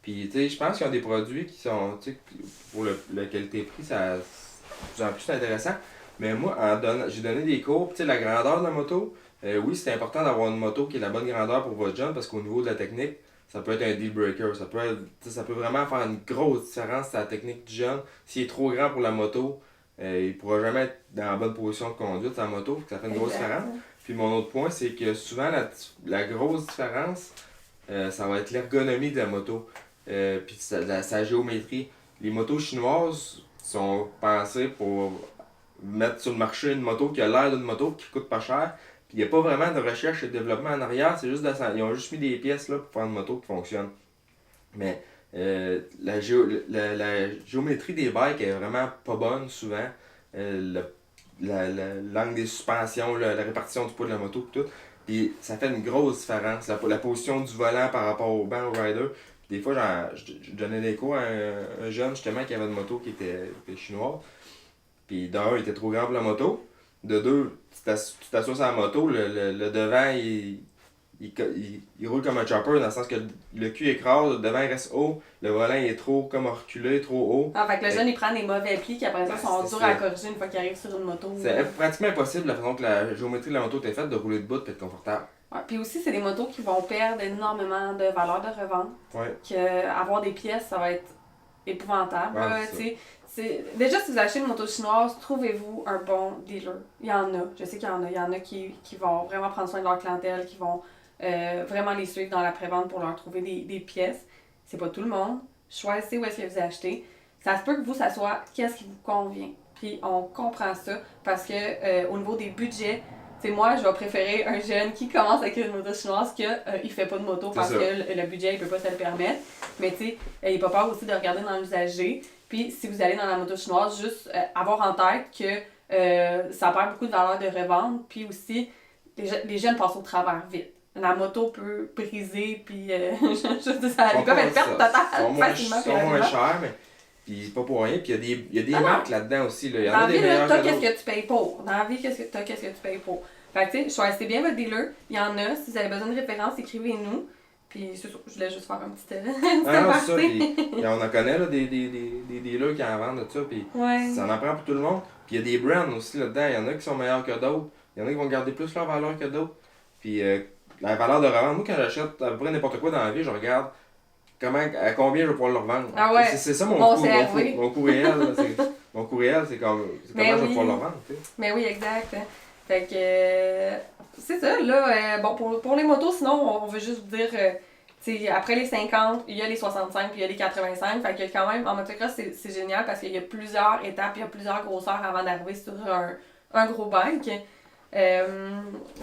Puis, tu sais, je pense qu'ils ont des produits qui sont, tu sais, pour le qualité-prix, ça, c'est de plus en plus intéressant. Mais moi, j'ai donné des cours, tu sais, la grandeur de la moto, oui, c'est important d'avoir une moto qui est la bonne grandeur pour votre jeune parce qu'au niveau de la technique, ça peut être un deal breaker. Ça peut vraiment faire une grosse différence sur la technique du jeune. S'il est trop grand pour la moto, il ne pourra jamais être dans la bonne position de conduite sa moto, ça fait une grosse différence. Puis mon autre point, c'est que souvent, la grosse différence, ça va être l'ergonomie de la moto. Puis sa géométrie. Les motos chinoises sont pensées pour mettre sur le marché une moto qui a l'air d'une moto qui coûte pas cher. Puis il n'y a pas vraiment de recherche et de développement en arrière, c'est juste ils ont juste mis des pièces là pour faire une moto qui fonctionne. Mais la géométrie des bikes est vraiment pas bonne souvent. L'angle des suspensions, la répartition du poids de la moto et tout. Puis ça fait une grosse différence. La position du volant par rapport au banc au rider. Des fois, je donnais des cours à un jeune justement qui avait une moto qui était chinoise. Puis d'un, il était trop grand pour la moto. De deux, tu t'assois sur la moto, le devant, il roule comme un chopper dans le sens que le cul écrase, le devant il reste haut, le volant il est trop comme reculé, trop haut. Ah, fait que le jeune il prend des mauvais plis qui après ça sont durs à corriger une fois qu'il arrive sur une moto. C'est pratiquement impossible la façon que la géométrie de la moto est faite de rouler debout et être confortable. Ouais, puis aussi, c'est des motos qui vont perdre énormément de valeur de revente. Ouais. Avoir des pièces, ça va être épouvantable. Ouais, déjà, si vous achetez une moto chinoise, trouvez-vous un bon dealer. Il y en a. Je sais qu'il y en a. Il y en a qui vont vraiment prendre soin de leur clientèle, qui vont vraiment les suivre dans la prévente pour leur trouver des pièces. C'est pas tout le monde. Choisissez où est-ce que vous achetez. Ça se peut que vous, ça soit qu'est-ce qui vous convient. Puis on comprend ça parce que au niveau des budgets, c'est moi, je vais préférer un jeune qui commence avec une moto chinoise qu'il fait pas de moto parce que le budget, il peut pas se le permettre. Mais tu sais, il n'a pas peur aussi de regarder dans l'usager. Puis si vous allez dans la moto chinoise, juste avoir en tête que ça perd beaucoup de valeur de revente. Puis aussi, les jeunes passent au travers vite. La moto peut briser, puis ça peut être perte totale facilement. Ils sont moins chers, mais puis c'est pas pour rien. Puis il y a des marques là-dedans aussi. Là. Il y en dans a la des vie, meilleurs t'as qu'est-ce que tu payes pour. Dans la vie, t'as qu'est-ce que tu payes pour. Fait que tu sais, choisissez bien votre dealer. Il y en a. Si vous avez besoin de références, écrivez-nous. Puis c'est ça, je voulais juste faire un petit ça. Puis on en connaît là, des dealers qui en vendent de ça. Puis ça en prend pour tout le monde. Puis il y a des brands aussi là-dedans. Il y en a qui sont meilleurs que d'autres. Il y en a qui vont garder plus leur valeur que d'autres. Puis la valeur de revente, moi quand j'achète à peu près n'importe quoi dans la vie, je regarde à combien je vais pouvoir le revendre. Ah ouais. C'est ça mon coût réel. Mon coût réel, c'est comment je vais pouvoir le revendre. T'sais. Mais oui, exact. Fait que c'est ça, là. Bon, pour les motos, sinon, on veut juste vous dire, après les 50, il y a les 65 puis il y a les 85. Fait que quand même, en motocross, c'est génial parce qu'il y a plusieurs étapes, il y a plusieurs grosseurs avant d'arriver sur un gros bike. Fait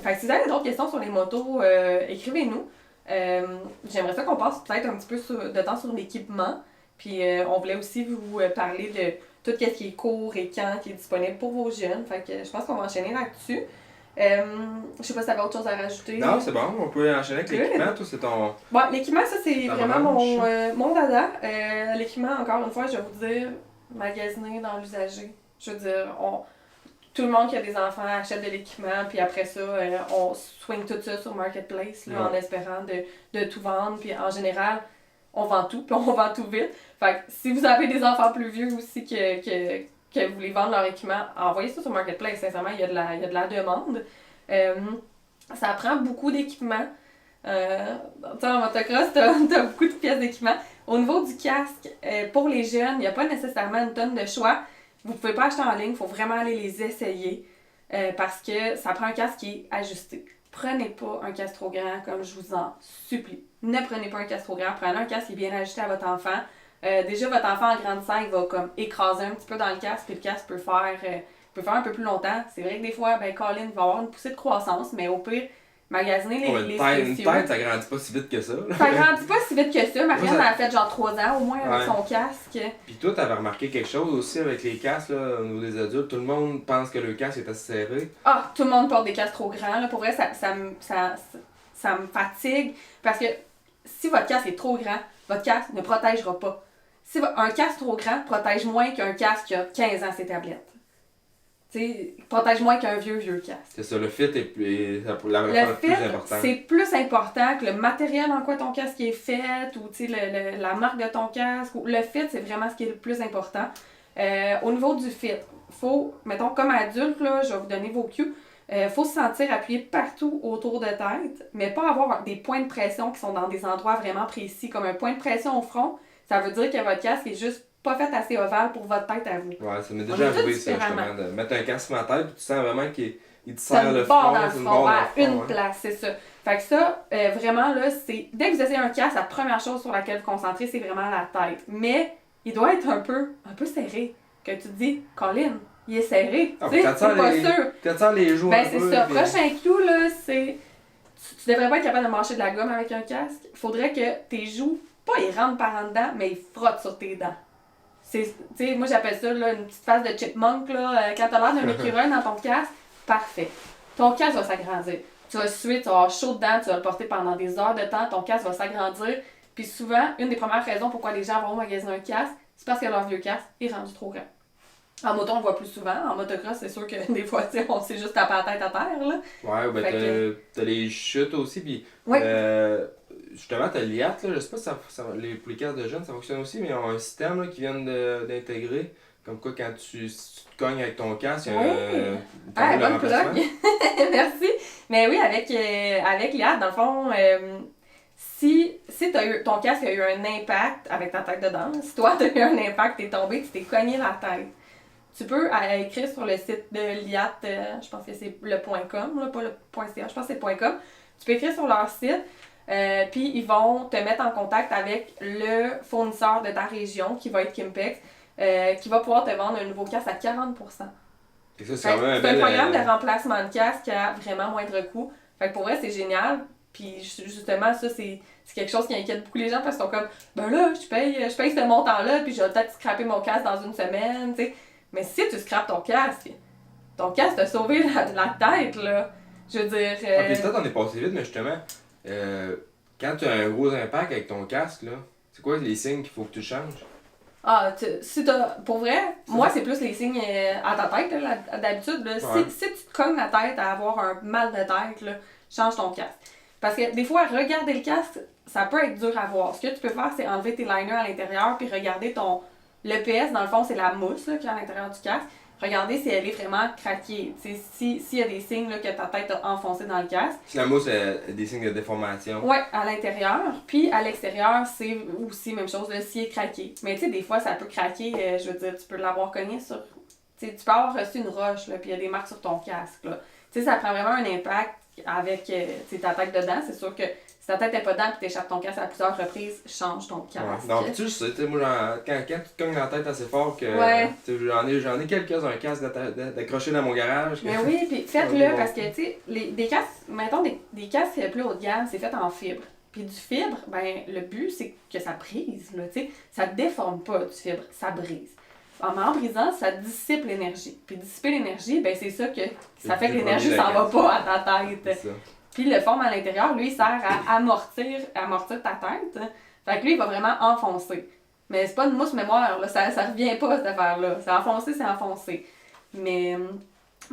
que si vous avez d'autres questions sur les motos, écrivez-nous. J'aimerais ça qu'on passe peut-être un petit peu de temps sur l'équipement. Puis on voulait aussi vous parler de tout ce qui est court et quand qui est disponible pour vos jeunes. Fait que je pense qu'on va enchaîner là-dessus. Je sais pas si t'avais autre chose à rajouter. Non, c'est bon, on peut enchaîner avec l'équipement. Toi, c'est ton. Bon, l'équipement, ça c'est vraiment mon dada. L'équipement, encore une fois, je vais vous dire, magasiner dans l'usager. Je veux dire, tout le monde qui a des enfants achète de l'équipement, puis après ça, on swing tout ça sur Marketplace là, en espérant de tout vendre. Puis en général, on vend tout, puis on vend tout vite. Fait que si vous avez des enfants plus vieux aussi que vous voulez vendre leur équipement, envoyez ça sur Marketplace. Sincèrement, il y a de la demande. Ça prend beaucoup d'équipement. En motocross, t'as beaucoup de pièces d'équipement. Au niveau du casque, pour les jeunes, il n'y a pas nécessairement une tonne de choix. Vous ne pouvez pas acheter en ligne, il faut vraiment aller les essayer parce que ça prend un casque qui est ajusté. Prenez pas un casque trop grand, comme je vous en supplie. Ne prenez pas un casque trop grand, prenez un casque qui est bien ajusté à votre enfant. Déjà, votre enfant en grandissant, il va comme écraser un petit peu dans le casque, puis le casque peut faire un peu plus longtemps. C'est vrai que des fois, Colin va avoir une poussée de croissance, mais au pire, magasiner les une tête, ça grandit pas si vite que ça. Ça grandit pas si vite que ça. Marianne, elle a fait genre 3 ans au moins avec son casque. Puis toi, t'avais remarqué quelque chose aussi avec les casques là, au niveau des adultes. Tout le monde pense que le casque est assez serré. Ah, tout le monde porte des casques trop grands. Là. Pour vrai, ça me fatigue. Parce que si votre casque est trop grand, votre casque ne protégera pas. Si un casque trop grand protège moins qu'un casque qui a 15 ans ses tablettes. protège moins qu'un vieux casque. C'est ça, le fit est la Le plus fit, importante. c'est plus important que le matériel en quoi ton casque est fait ou la marque de ton casque. Le fit, c'est vraiment ce qui est le plus important. Au niveau du fit, faut, mettons, comme adulte, là, je vais vous donner vos cues, faut se sentir appuyé partout autour de tête, mais pas avoir des points de pression qui sont dans des endroits vraiment précis. Comme un point de pression au front, ça veut dire que votre casque est juste pas fait assez ovale pour votre tête à vous. Ouais, ça m'est déjà arrivé ça, justement, de mettre un casque sur ma tête, puis tu sens vraiment qu'il te Ça serre me le barre front, dans le c'est une front, barre à dans le front, une ouais. place, c'est ça. Fait que ça, vraiment, là, c'est... Dès que vous essayez un casque, la première chose sur laquelle vous concentrez, c'est vraiment la tête. Mais il doit être un peu serré. Que tu te dis, Colin, il est serré. Ah, Tu sais, quand c'est pas sûr. Quand tu sens les joues Ben, un c'est peu, ça. puis- Prochain clou, là, c'est... Tu devrais pas être capable de mâcher de la gomme avec un casque. Il faudrait que tes joues, pas ils rentrent par en dedans, mais ils frottent sur tes dents. Tu sais, moi j'appelle ça là, une petite face de chipmunk, là. Quand t'as l'air d'un écureuil dans ton casque, parfait. Ton casque va s'agrandir. Tu vas suer, tu vas avoir chaud dedans, tu vas le porter pendant des heures de temps, ton casque va s'agrandir. Puis souvent, une des premières raisons pourquoi les gens vont magasiner un casque, c'est parce que leur vieux casque est rendu trop grand. En moto, on le voit plus souvent. En motocross, c'est sûr que des fois, tu sais, on s'est juste tapé la tête à terre, là. Ouais, ben Fait t'as les chutes aussi, puis Oui. justement t'as l'IAT, là, je sais pas si pour les casques de jeunes ça fonctionne aussi, mais ils ont un système là, qui viennent d'intégrer, comme quoi quand si tu te cognes avec ton casque, il y a Oui. un Bonne plug. Merci. Mais oui, avec l'IAD, dans le fond, si ton casque a eu un impact avec ta tête dedans, si toi t'as eu un impact, t'es tombé, tu t'es cogné la tête, tu peux écrire sur le site de l'IAT, je pense que c'est le .com, là, pas le .ca, je pense que c'est le .com. Tu peux écrire sur leur site, puis ils vont te mettre en contact avec le fournisseur de ta région, qui va être Kimpex, qui va pouvoir te vendre un nouveau casque à 40%. Et ça, C'est un programme de remplacement de casque à vraiment moindre coût. Fait que pour vrai, c'est génial. Puis justement, ça, c'est quelque chose qui inquiète beaucoup les gens parce qu'ils sont comme, ben là, je paye ce montant-là, puis je vais peut-être scraper mon casque dans une semaine, tu sais. Mais si tu scrapes ton casque t'a sauvé la tête, là. Je veux dire. Ah, puis peut-être on est passé vite, mais justement, quand tu as un gros impact avec ton casque, là, c'est quoi les signes qu'il faut que tu changes? Ah, pour vrai, moi, c'est plus les signes à ta tête, là, d'habitude. Là. Ouais. Si tu te cognes la tête à avoir un mal de tête, là, change ton casque. Parce que des fois, regarder le casque, ça peut être dur à voir. Ce que tu peux faire, c'est enlever tes liners à l'intérieur puis regarder l'EPS, dans le fond, c'est la mousse là, qui est à l'intérieur du casque. Regardez si elle est vraiment craquée. S'il y a des signes là, que ta tête a enfoncé dans le casque. Si la mousse a des signes de déformation. Ouais, à l'intérieur. Puis à l'extérieur, c'est aussi même chose, là, s'il est craqué. Mais tu sais, des fois, ça peut craquer. Je veux dire, tu peux l'avoir cogné sur. Tu sais, tu peux avoir reçu une roche, là, puis il y a des marques sur ton casque. Là. Tu sais, ça prend vraiment un impact avec ta tête dedans. C'est sûr que si ta tête n'est pas dedans et tu échappes ton casque à plusieurs reprises, change ton casque. Ouais. Non, pis tu sais, moi, quand tu te cognes la tête assez fort, que Ouais. j'en ai quelques-uns casques d'accrocher dans mon garage. Mais oui, puis faites-le parce que, tu sais, des casques, mettons des casques plus haut de gamme, c'est fait en fibre. Puis du fibre, ben le but, c'est que ça brise, là, tu sais. Ça déforme pas du fibre, ça brise. En brisant, ça dissipe l'énergie. Puis dissiper l'énergie, ben c'est ça que ça fait que l'énergie s'en va pas à ta C'est tête. ça. Puis le forme à l'intérieur, lui, il sert à amortir ta tête. Fait que lui, il va vraiment enfoncer. Mais c'est pas une mousse mémoire, là. Ça revient pas, cette affaire-là. C'est enfoncé, c'est enfoncé. Mais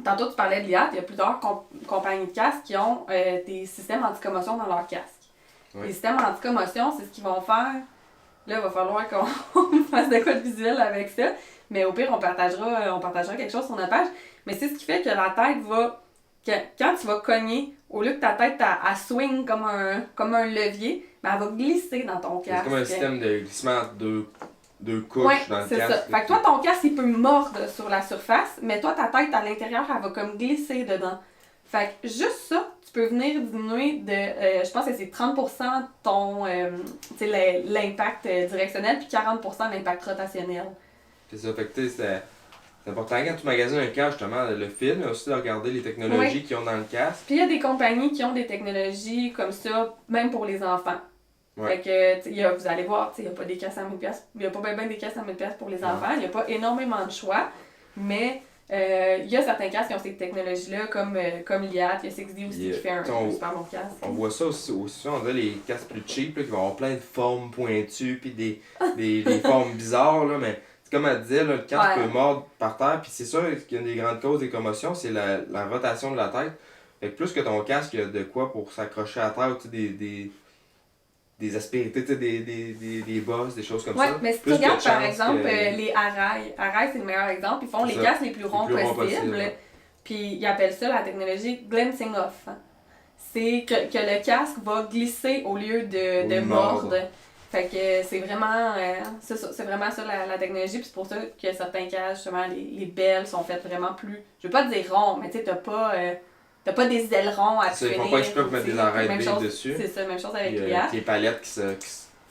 tantôt, tu parlais de l'IAT. Il y a plusieurs compagnies de casques qui ont des systèmes anti-commotion dans leur casque. Ouais. Les systèmes anti-commotion, c'est ce qu'ils vont faire. Là, il va falloir qu'on fasse de quoi de visuel avec ça. Mais au pire, on partagera quelque chose sur notre page. Mais c'est ce qui fait que la tête va... Quand tu vas cogner, au lieu que ta tête elle swing comme un levier, ben elle va glisser dans ton casque. C'est comme un système de glissement entre deux couches Ouais, dans le c'est casque. ça. Fait que toi, ton casque, il peut mordre sur la surface, mais toi, ta tête à l'intérieur, elle va comme glisser dedans. Fait que juste ça, tu peux venir diminuer de, je pense que c'est 30% ton, l'impact directionnel, puis 40% l'impact rotationnel. C'est ça, fait que tu sais, c'est important quand tu magasines un casque, justement, le fil, mais aussi de regarder les technologies qu'ils ont dans le casque. Puis il y a des compagnies qui ont des technologies comme ça, même pour les enfants. Ouais. Fait que, vous allez voir, il n'y a pas des casques à 1000$, il n'y a pas bien des casques à 1000$ pour les enfants, il n'y a pas énormément de choix, mais il y a certains casques qui ont ces technologies-là, comme l'IAT, il y a 6D aussi qui fait un super bon casque. On voit ça aussi on dirait les casques plus cheap, là, qui vont avoir plein de formes pointues, puis des formes bizarres, là, mais comme elle disait, là, le casque Ouais. peut mordre par terre, puis c'est sûr qu'une des grandes causes des commotions, c'est la rotation de la tête. Fait que plus que ton casque, il y a de quoi pour s'accrocher à terre, tu sais, des aspérités, tu sais, des bosses, des choses comme Ouais, ça. mais si tu Plus que de regardes par chance exemple que- les Arail, Arail c'est le meilleur exemple, ils font C'est les ça. casques les plus ronds plus ronds possibles, possible. puis ils appellent ça la technologie glancing off. C'est que le casque va glisser au lieu de Ou mordre. mordre. Fait que c'est vraiment, c'est vraiment ça la technologie, puis c'est pour ça que certains casques, justement, les belles sont faites vraiment plus, je veux pas dire ronds, mais tu sais, t'as pas des ailerons à C'est ça, ils font finir, pas exprès pour mettre des arêtes même big chose- dessus. C'est ça, même chose avec Puis, les casques. les palettes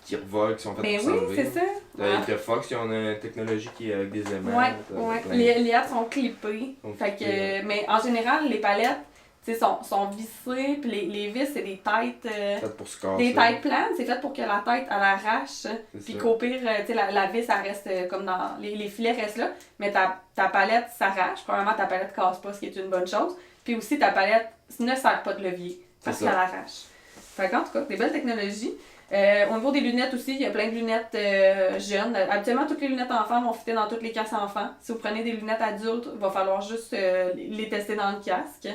qui revolent, qui sont faites Mais pour oui, s'enlever. c'est ça. Avec le Fox, ils ont une technologie qui est avec des aimants. Ouais, ouais. Les hâtes sont clippées. Sont Fait clippées, que, mais en général, les palettes, tu sais, sont vissées, puis les vis, c'est des têtes. Faites pour se casser. Des têtes planes, c'est fait pour que la tête, elle arrache. C'est Puis ça. qu'au pire, tu sais, la vis, elle reste comme dans. Les filets restent là, mais ta palette s'arrache. Premièrement, ta palette casse pas, ce qui est une bonne chose. Puis aussi, ta palette ne sert pas de levier, parce C'est qu'elle ça. arrache. Fait qu'en tout cas, des belles technologies. Au niveau des lunettes aussi, il y a plein de lunettes jeunes. Habituellement, toutes les lunettes enfants vont fitter dans toutes les casques enfants. Si vous prenez des lunettes adultes, il va falloir juste les tester dans le casque.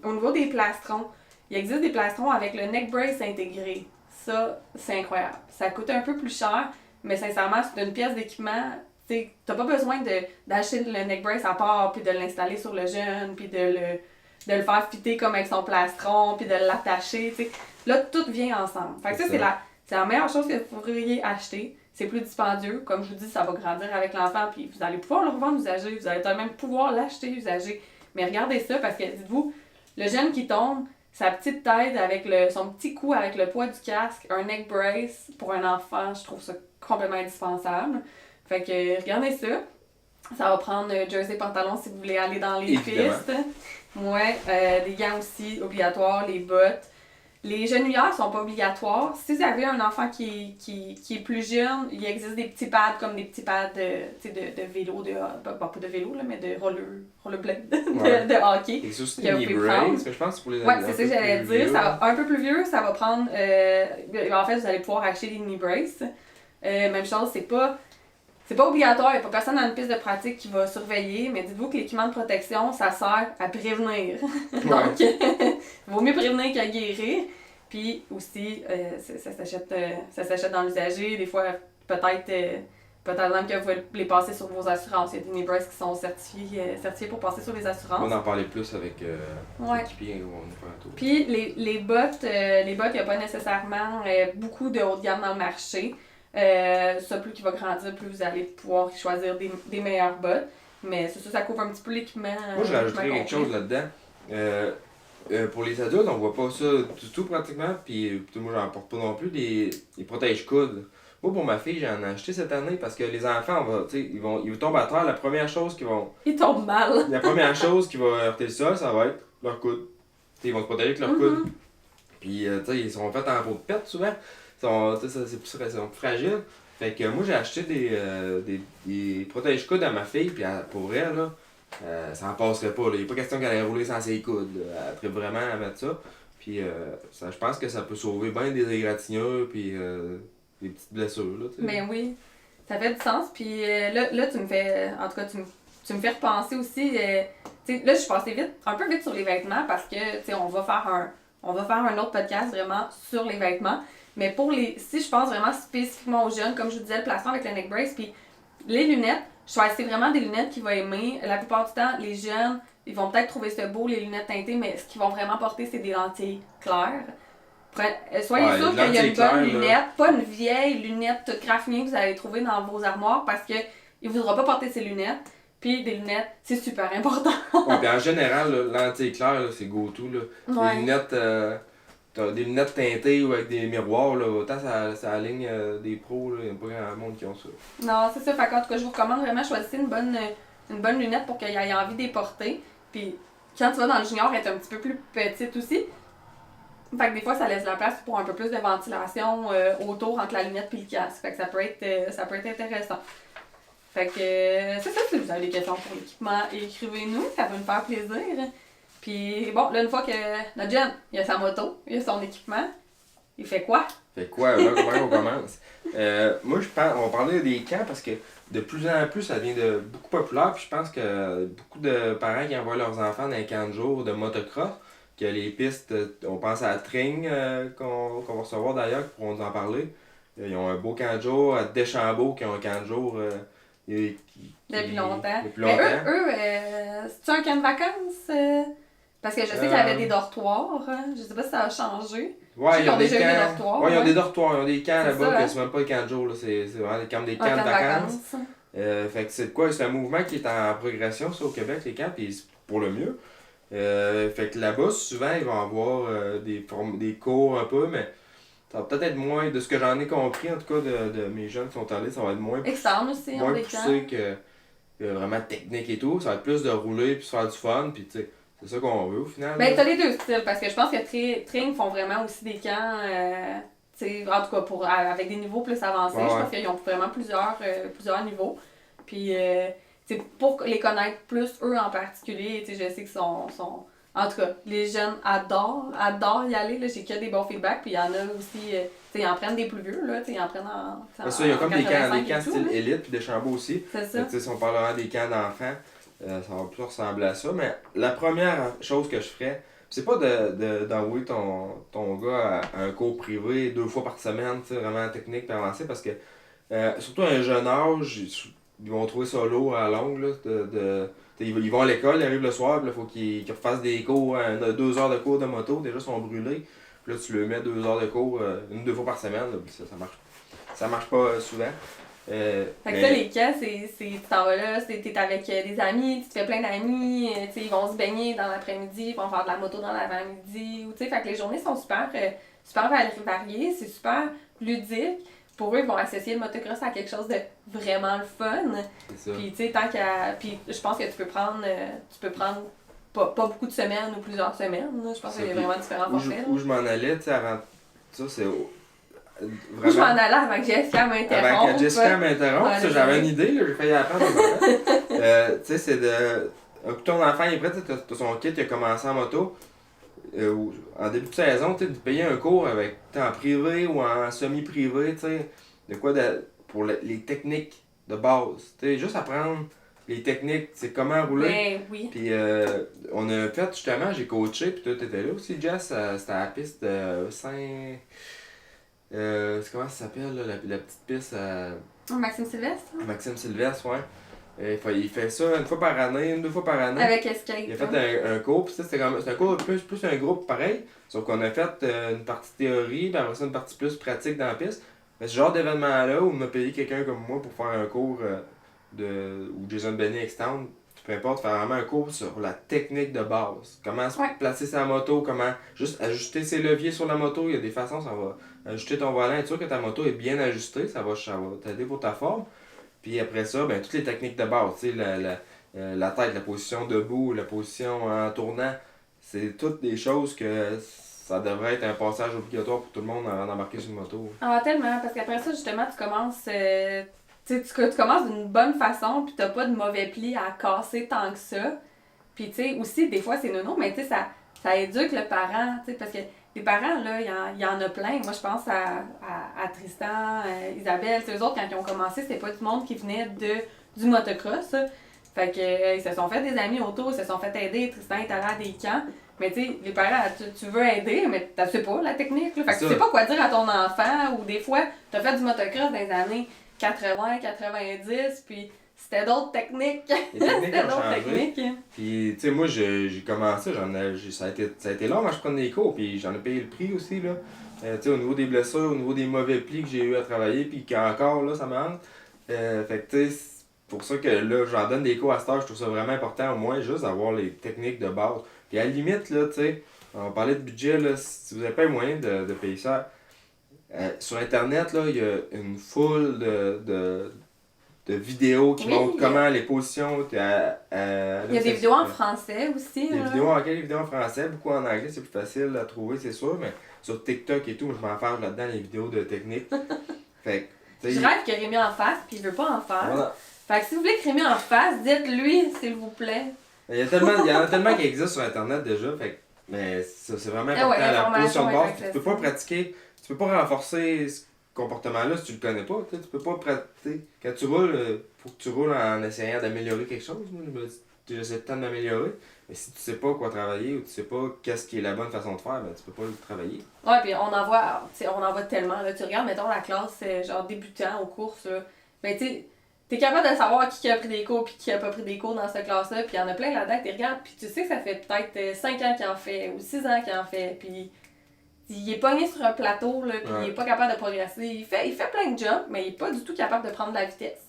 Au niveau des plastrons, il existe des plastrons avec le neck brace intégré. Ça, c'est incroyable. Ça coûte un peu plus cher, mais sincèrement, c'est une pièce d'équipement. Tu n'as pas besoin d'acheter le neck brace à part, puis de l'installer sur le jeune, puis de le faire fitter comme avec son plastron, puis de l'attacher. T'sais. Là, tout vient ensemble. Fait que ça, c'est la meilleure chose que vous pourriez acheter. C'est plus dispendieux. Comme je vous dis, ça va grandir avec l'enfant, puis vous allez pouvoir le revendre usagé. Vous allez quand même pouvoir l'acheter usagé. Mais regardez ça, parce que dites-vous, le jeune qui tombe, sa petite tête avec son petit cou avec le poids du casque, un neck brace pour un enfant, je trouve ça complètement indispensable. Fait que regardez ça. Ça va prendre jersey pantalon si vous voulez aller dans les Évidemment. pistes. Ouais, des gants aussi obligatoires, les bottes. Les genouillères sont pas obligatoires. Si vous avez un enfant qui est plus jeune, il existe des petits pads comme des petits pads de vélo, pas de vélo, là, mais de rollerblade, Ouais. de hockey. Et ça aussi, que vous les pouvez prendre. braces, mais je pense que c'est pour les Ouais, adultes, c'est ça que j'allais plus dire. vieux. Ça va, un peu plus vieux, ça va prendre. En fait, vous allez pouvoir acheter des knee braces. Même chose, c'est pas obligatoire, il n'y a pas personne dans une piste de pratique qui va surveiller, mais dites-vous que l'équipement de protection, ça sert à prévenir. Donc, vaut mieux prévenir qu'à guérir. Puis aussi, ça s'achète dans l'usager. Des fois, peut-être même que vous pouvez les passer sur vos assurances. Il y a des knee braces qui sont certifiés pour passer sur les assurances. On va en parler plus avec Ouais. l'équipier où on est faire un tour. Puis les bottes, il n'y a pas nécessairement beaucoup de haut de gamme dans le marché. Ça, plus qu'il va grandir, plus vous allez pouvoir choisir des meilleures bottes. Mais c'est ça couvre un petit peu l'équipement. Moi, je rajouterais l'équipement quelque chose là-dedans. Pour les adultes, on voit pas ça du tout pratiquement. Puis moi, j'en porte pas non plus. Les protège-coudes. Moi, pour ma fille, j'en ai acheté cette année parce que les enfants, ils tombent à terre. La première chose qui va heurter le sol, ça va être leur coude. T'sais, ils vont se protéger avec leur coude. Puis, ils sont faits en peau de pète souvent. C'est plus fragile. Fait que moi, j'ai acheté des protège-coudes à ma fille. Puis pour elle, là, ça en passerait pas. Il n'est pas question qu'elle aille rouler sans ses coudes. Là. Elle tripe vraiment à mettre ça. Puis, je pense que ça peut sauver bien des égratignures. Puis, des petites blessures. Là, Mais oui, ça fait du sens. Puis là, tu me fais. En tout cas, tu me fais repenser aussi. Là, je suis passée un peu vite sur les vêtements parce que, on va faire un autre podcast vraiment sur les vêtements. Mais si je pense vraiment spécifiquement aux jeunes, comme je vous disais, le placement avec le neck brace, puis les lunettes, je choisis vraiment des lunettes qu'ils vont aimer. La plupart du temps, les jeunes, ils vont peut-être trouver ça beau, les lunettes teintées, mais ce qu'ils vont vraiment porter, c'est des lentilles claires. Soyez sûr qu'il y a une bonne lunette, pas une vieille lunette toute graffinée que vous allez trouver dans vos armoires parce qu'il ne voudra pas porter ses lunettes. Puis des lunettes, c'est super important. Ouais, puis en général, là, lentilles claires, là, c'est go-to. Ouais. Les lunettes, t'as des lunettes teintées ou avec des miroirs, là, autant ça aligne des pros, il n'y a pas grand monde qui ont ça. Non, c'est ça. Fait qu'en tout cas, je vous recommande vraiment de choisir une bonne lunette pour qu'il ait envie de les porter. Puis quand tu vas dans le junior, elle est un petit peu plus petite aussi. Fait que des fois, ça laisse la place pour un peu plus de ventilation autour entre la lunette et le casque. Fait que ça peut être intéressant. Fait que c'est ça, si vous avez des questions pour l'équipement, écrivez-nous, ça va nous faire plaisir. Puis bon, là, une fois que notre jeune, il a sa moto, il a son équipement, Il fait quoi? Fait quoi, là, comment on commence? Moi, on parlait des camps parce que de plus en plus, ça devient beaucoup populaire. Puis je pense que beaucoup de parents qui envoient leurs enfants dans un camp de jour de motocross, que les pistes, on pense à Tring, qu'on va recevoir d'ailleurs, qui pourront nous en parler. Ils ont un beau camp de jour, à Deschambault, qui ont un camp de jour Depuis longtemps. Depuis Mais longtemps. c'est-tu un camp de vacances? Parce que je sais qu'il y avait des dortoirs. Hein? Je sais pas si ça a changé. Ouais, ils ont déjà eu des camps. dortoirs. Ouais, ils ont ouais. des dortoirs, ils ont des camps C'est là-bas, ça, que hein? c'est même pas des camps de jour, là, c'est vraiment des camps Un de camp de vacances. vacances. Fait que c'est de quoi? C'est un mouvement qui est en progression, ça, au Québec, les camps, puis c'est pour le mieux. Fait que là-bas, souvent, ils vont avoir des cours un peu, mais ça va peut-être être moins, de ce que j'en ai compris, en tout cas, de mes jeunes qui sont allés, ça va être moins, Externe aussi, on moins des camps. poussé que vraiment technique et tout. Ça va être plus de rouler puis se faire du fun, puis tu sais, c'est ça qu'on veut au final. Ben, là. t'as les deux styles, parce que je pense que Tring font vraiment aussi des camps, tu sais, en tout cas, avec des niveaux plus avancés. Ouais, Je ouais. pense qu'ils ont vraiment plusieurs niveaux. Puis, tu sais, pour les connaître plus, eux en particulier, tu sais, je sais qu'ils sont... En tout cas, les jeunes adorent y aller, là. J'ai que des bons feedbacks, puis il y en a aussi, tu sais, ils en prennent des plus vieux, là, tu sais, ils en prennent en Ça, il y a comme des 85 camps et tout, style là. élite puis des chambeaux aussi. C'est Fait ça. que, tu sais, si on parle vraiment des camps d'enfants, ça va plus ressembler à ça. Mais la première chose que je ferais, c'est pas d'envoyer ton gars à un cours privé 2 fois par semaine, tu sais, vraiment technique et avancé, parce que surtout à un jeune âge, ils vont trouver ça lourd à la longue. Là, ils vont à l'école, ils arrivent le soir, puis il faut qu'ils refassent des cours, 2 heures de cours de moto, déjà ils sont brûlés. Puis là, tu le mets 2 heures de cours, 1-2 fois par semaine, là, puis ça marche pas souvent. Fait que Mais- ça, les cas, tu t'en vas là, t'es avec des amis, tu te fais plein d'amis, tu sais, ils vont se baigner dans l'après-midi, ils vont faire de la moto dans l'avant-midi, ou tu sais, fait que les journées sont super variées, c'est super ludique. Pour eux, ils vont associer le motocross à quelque chose de vraiment le fun. C'est ça. Puis, tu sais, puis je pense que tu peux prendre pas beaucoup de semaines ou plusieurs semaines, là. Je pense qu'il y a vraiment différents forfaits. Où je m'en allais, tu sais, avant ça, c'est Où je m'en allais avant que Jessica m'interrompe. Avant que Jessica m'interrompe, Ouais, ça, j'avais une idée, là, j'ai failli apprendre. Tu sais, c'est de. Un coup, ton enfant est prêt, t'as son kit qui a commencé en moto. En début de saison, tu sais, de payer un cours en privé ou en semi-privé, tu sais, de quoi pour les techniques de base. Tu sais, juste apprendre les techniques, c'est comment rouler. Ben oui. Puis on a fait justement, j'ai coaché, puis toi t'étais là aussi, Jess, c'était à la piste de Saint. Comment ça s'appelle, là, la petite piste Maxime Sylvestre. Maxime Sylvestre, ouais. Il fait ça 1 fois par année, 2 fois par année. Avec Escape. Il a fait un cours, puis ça, c'est un cours plus un groupe pareil, sauf qu'on a fait une partie théorie, puis après ça, une partie plus pratique dans la piste. Mais ce genre d'événement-là, où on a payé quelqu'un comme moi pour faire un cours ou Jason Benny Extend, peu importe, faire vraiment un cours sur la technique de base. Comment se placer sa moto, comment juste ajuster ses leviers sur la moto. Il y a des façons, ça va ajuster ton volant, être sûr que ta moto est bien ajustée, ça va t'aider pour ta forme. Puis après ça, ben toutes les techniques de base, tu sais, la tête, la position debout, la position en tournant, c'est toutes des choses que ça devrait être un passage obligatoire pour tout le monde avant d'embarquer sur une moto. Ah, tellement, parce qu'après ça, justement, tu commences. Tu commences d'une bonne façon, puis t'as pas de mauvais plis à casser tant que ça. Puis, tu sais, aussi, des fois, c'est nono, mais tu sais, ça éduque le parent, tu sais, parce que les parents, là, il y en a plein. Moi, je pense à Tristan, Isabelle, eux autres, quand ils ont commencé, c'était pas du monde qui venait du motocross. Ça. Fait que, ils se sont fait des amis autour, ils se sont fait aider. Tristan est allé à des camps. Mais tu sais, les parents, tu veux aider, mais tu sais pas la technique. Là. Fait que tu sais pas quoi dire à ton enfant, ou des fois, t'as fait du motocross dans les années 80, 90, puis c'était d'autres techniques. Les techniques C'était ont d'autres changé. techniques. Puis, tu sais, moi, j'ai commencé, ça a été long, moi, je prenais des cours, puis j'en ai payé le prix aussi, là. Tu sais, au niveau des blessures, au niveau des mauvais plis que j'ai eu à travailler, puis qu'encore, là, ça manque. Fait que, tu sais, c'est pour ça que, là, j'en donne des cours à cette heure, je trouve ça vraiment important, au moins, juste d'avoir les techniques de base. Puis, à la limite, là, tu sais, on parlait de budget, là, si vous n'avez pas les moyens de payer ça, sur Internet, là, il y a une foule de vidéos qui montrent comment les positions. Il y a des vidéos en français aussi. Des vidéos en anglais, des vidéos en français, beaucoup en anglais, c'est plus facile à trouver, c'est sûr, mais sur TikTok et tout, je m'en fâche là-dedans, les vidéos de technique. Fait que, Je rêve que Rémi en fasse, puis il veut pas en faire. Voilà. Fait que si vous voulez que Rémi en fasse, dites-lui, s'il vous plaît. Il y en a tellement qui existent sur Internet déjà, fait Mais ça, c'est vraiment Ah ouais, important. La l'information position de est base, tu peux pas accessible. pratiquer, tu peux pas renforcer ce comportement-là si tu le connais pas. Tu sais, tu peux pas pratiquer. Quand tu roules, faut que tu roules en essayant d'améliorer quelque chose. Moi, je me dis, j'essaie tout le temps de m'améliorer. Mais si tu sais pas quoi travailler ou tu sais pas qu'est-ce qui est la bonne façon de faire, ben tu peux pas le travailler. Ouais, puis on en voit tellement. Là. Tu regardes, mettons, la classe, genre débutant aux courses, là. Ben, tu sais, t'es capable de savoir qui a pris des cours puis qui a pas pris des cours dans cette classe-là. Puis il y en a plein là-dedans que tu regardes, puis tu sais que ça fait peut-être 5 ans qu'il en fait ou 6 ans qu'il en fait. Puis il est pogné sur un plateau, là, puis il est pas capable de progresser. Il fait plein de jumps, mais il est pas du tout capable de prendre de la vitesse.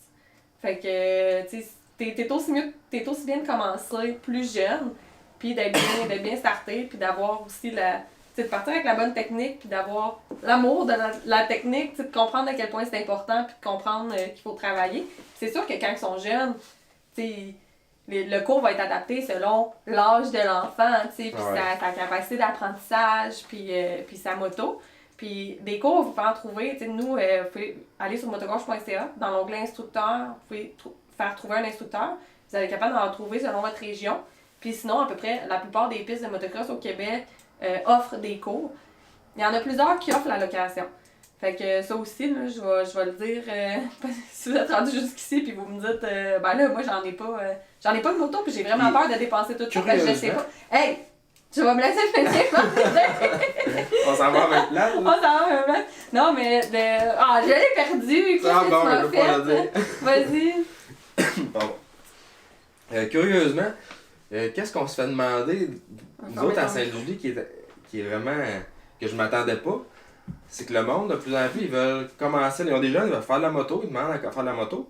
Fait que, tu sais, t'es aussi bien de commencer plus jeune, puis d'être bien starté, puis d'avoir aussi tu sais, de partir avec la bonne technique, puis d'avoir l'amour de la technique, tu sais, de comprendre à quel point c'est important, puis de comprendre qu'il faut travailler. C'est sûr que quand ils sont jeunes, tu sais, le cours va être adapté selon l'âge de l'enfant, tu sais, puis sa capacité d'apprentissage, puis sa moto. Puis des cours, vous pouvez en trouver. Tu sais, nous, vous pouvez aller sur motogauche.ca, dans l'onglet instructeur, vous pouvez faire trouver un instructeur. Vous allez être capable d'en trouver selon votre région. Puis sinon, à peu près, la plupart des pistes de motocross au Québec offrent des cours. Il y en a plusieurs qui offrent la location. Fait que ça aussi, là, je vais le dire, si vous êtes rendu jusqu'ici puis vous me dites, ben là, moi j'en ai pas de moto puis j'ai vraiment peur de dépenser tout ça parce que je sais pas. Hey! Tu vas me laisser finir, On s'en va à même place. On s'en va à même place. Non, mais je l'ai perdu. Qu'est-ce que tu m'as fait? Vas-y. Bon. Curieusement, qu'est-ce qu'on se fait demander, nous autres à Saint-Julie, qui est vraiment, que je m'attendais pas, c'est que le monde, de plus en plus, ils veulent commencer, ils ont des jeunes, ils veulent faire de la moto, ils demandent à faire de la moto,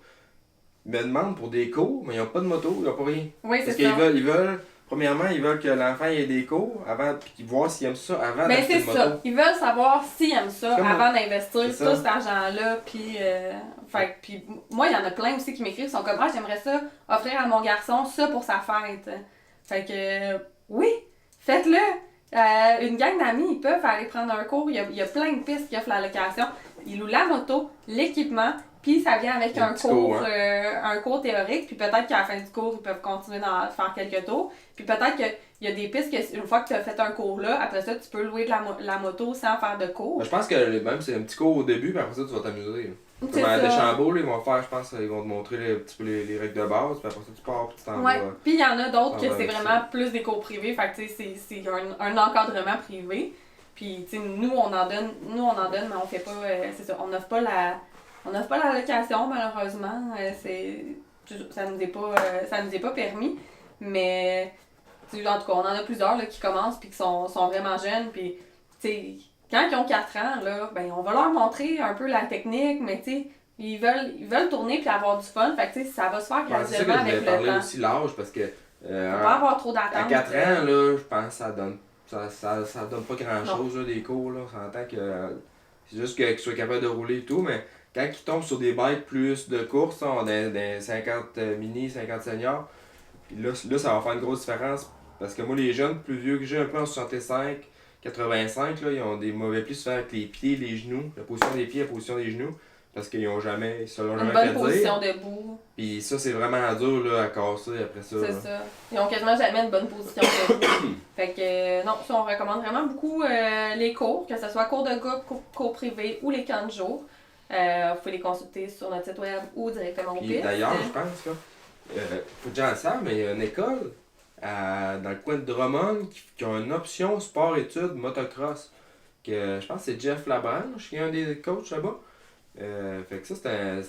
ils me demandent pour des cours, mais ils n'ont pas de moto, ils n'ont pas rien. Oui, c'est parce ça. qu'ils veulent, premièrement, ils veulent que l'enfant ait des cours, avant, puis voir s'il aime ça avant d'acheter une moto. C'est ça. Ils veulent savoir s'ils aiment ça avant d'investir tout cet argent-là, puis... Puis moi, il y en a plein aussi qui m'écrivent, ils sont comme « Ah, j'aimerais ça offrir à mon garçon ça pour sa fête. » Fait que, oui, faites-le! Une gang d'amis, ils peuvent aller prendre un cours. Il y a plein de pistes qui offrent la location. Ils louent la moto, l'équipement, puis ça vient avec un cours théorique. Puis peut-être qu'à la fin du cours, ils peuvent continuer à faire quelques tours. Puis peut-être qu'il y a des pistes que, une fois que tu as fait un cours là, après ça, tu peux louer de la moto sans faire de cours. Je pense que même c'est un petit cours au début, puis après ça, tu vas t'amuser. Comme à Deschambault, ils vont faire, je pense, ils vont te montrer un petit peu les règles de base, puis après ça, tu pars, puis tu t'en vas. Puis il y en a d'autres que c'est vraiment plus des cours privés, fait que c'est un encadrement privé. Puis tu sais, nous on en donne, mais on fait pas, c'est ça, on n'offre pas la location malheureusement, ça nous est pas permis, mais en tout cas on en a plusieurs là, qui commencent puis qui sont vraiment jeunes, puis tu sais. Quand ils ont 4 ans, là, ben, on va leur montrer un peu la technique, mais tu sais, ils veulent tourner puis avoir du fun. Fait que tu sais, ça va se faire graduellement avec le temps. parler aussi l'âge parce que. Faut pas avoir trop d'attente. À 4 ans, là, je pense que ça donne pas grand chose, là, des cours. Là. On s'entend que. C'est juste qu'ils soient capables de rouler et tout, mais quand ils tombent sur des bikes plus de course, on des 50 mini, 50 seniors, puis là, ça va faire une grosse différence. Parce que moi, les jeunes plus vieux que j'ai, un peu en 65, 85, là, ils ont des mauvais plis souvent avec les pieds, les genoux, la position des pieds, la position des genoux, parce qu'ils ont jamais, ils se l'ont jamais fait dire. Une bonne position debout. Puis ça, c'est vraiment dur là, à casser après ça. C'est ça. Ils ont quasiment jamais une bonne position debout. Fait que non, ça, on recommande vraiment beaucoup les cours, que ce soit cours de groupe, cours privé ou les camps de jour. Vous pouvez les consulter sur notre site web ou directement au piste. D'ailleurs, je pense que, faut que j'en sache, mais il y a une école dans le coin de Drummond qui a une option sport-études motocross. Que, je pense que c'est Jeff Labranche qui est un des coachs là-bas. Fait que ça, c'était.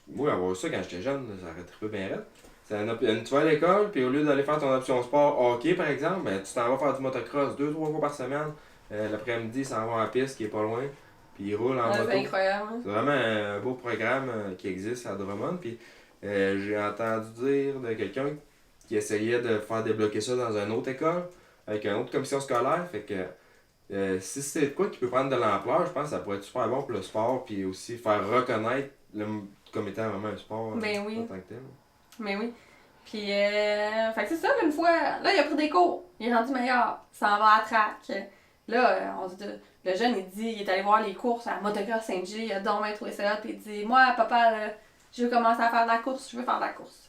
Moi, avoir ça quand j'étais jeune, ça aurait trippé bien raide. Tu vas à l'école, puis au lieu d'aller faire ton option sport hockey par exemple, ben, tu t'en vas faire du motocross 2-3 fois par semaine. L'après-midi, ça en va en piste qui est pas loin. Puis il roule en moto. C'est incroyable. C'est vraiment un beau programme qui existe à Drummond. Puis j'ai entendu dire de quelqu'un qui essayait de faire débloquer ça dans une autre école, avec une autre commission scolaire. Fait que si c'est de quoi qui peut prendre de l'ampleur, je pense que ça pourrait être super bon pour le sport, puis aussi faire reconnaître comme étant vraiment un sport oui. en tant que tel. Mais oui. Puis, fait que c'est ça, une fois, là, il a pris des cours, il est rendu meilleur, ça en va à track. Là, le jeune, il est allé voir les courses à Motocross Saint-Gilles, il a donc bien trouvé ça, puis il dit « Moi, papa, là, je veux commencer à faire de la course, je veux faire de la course. »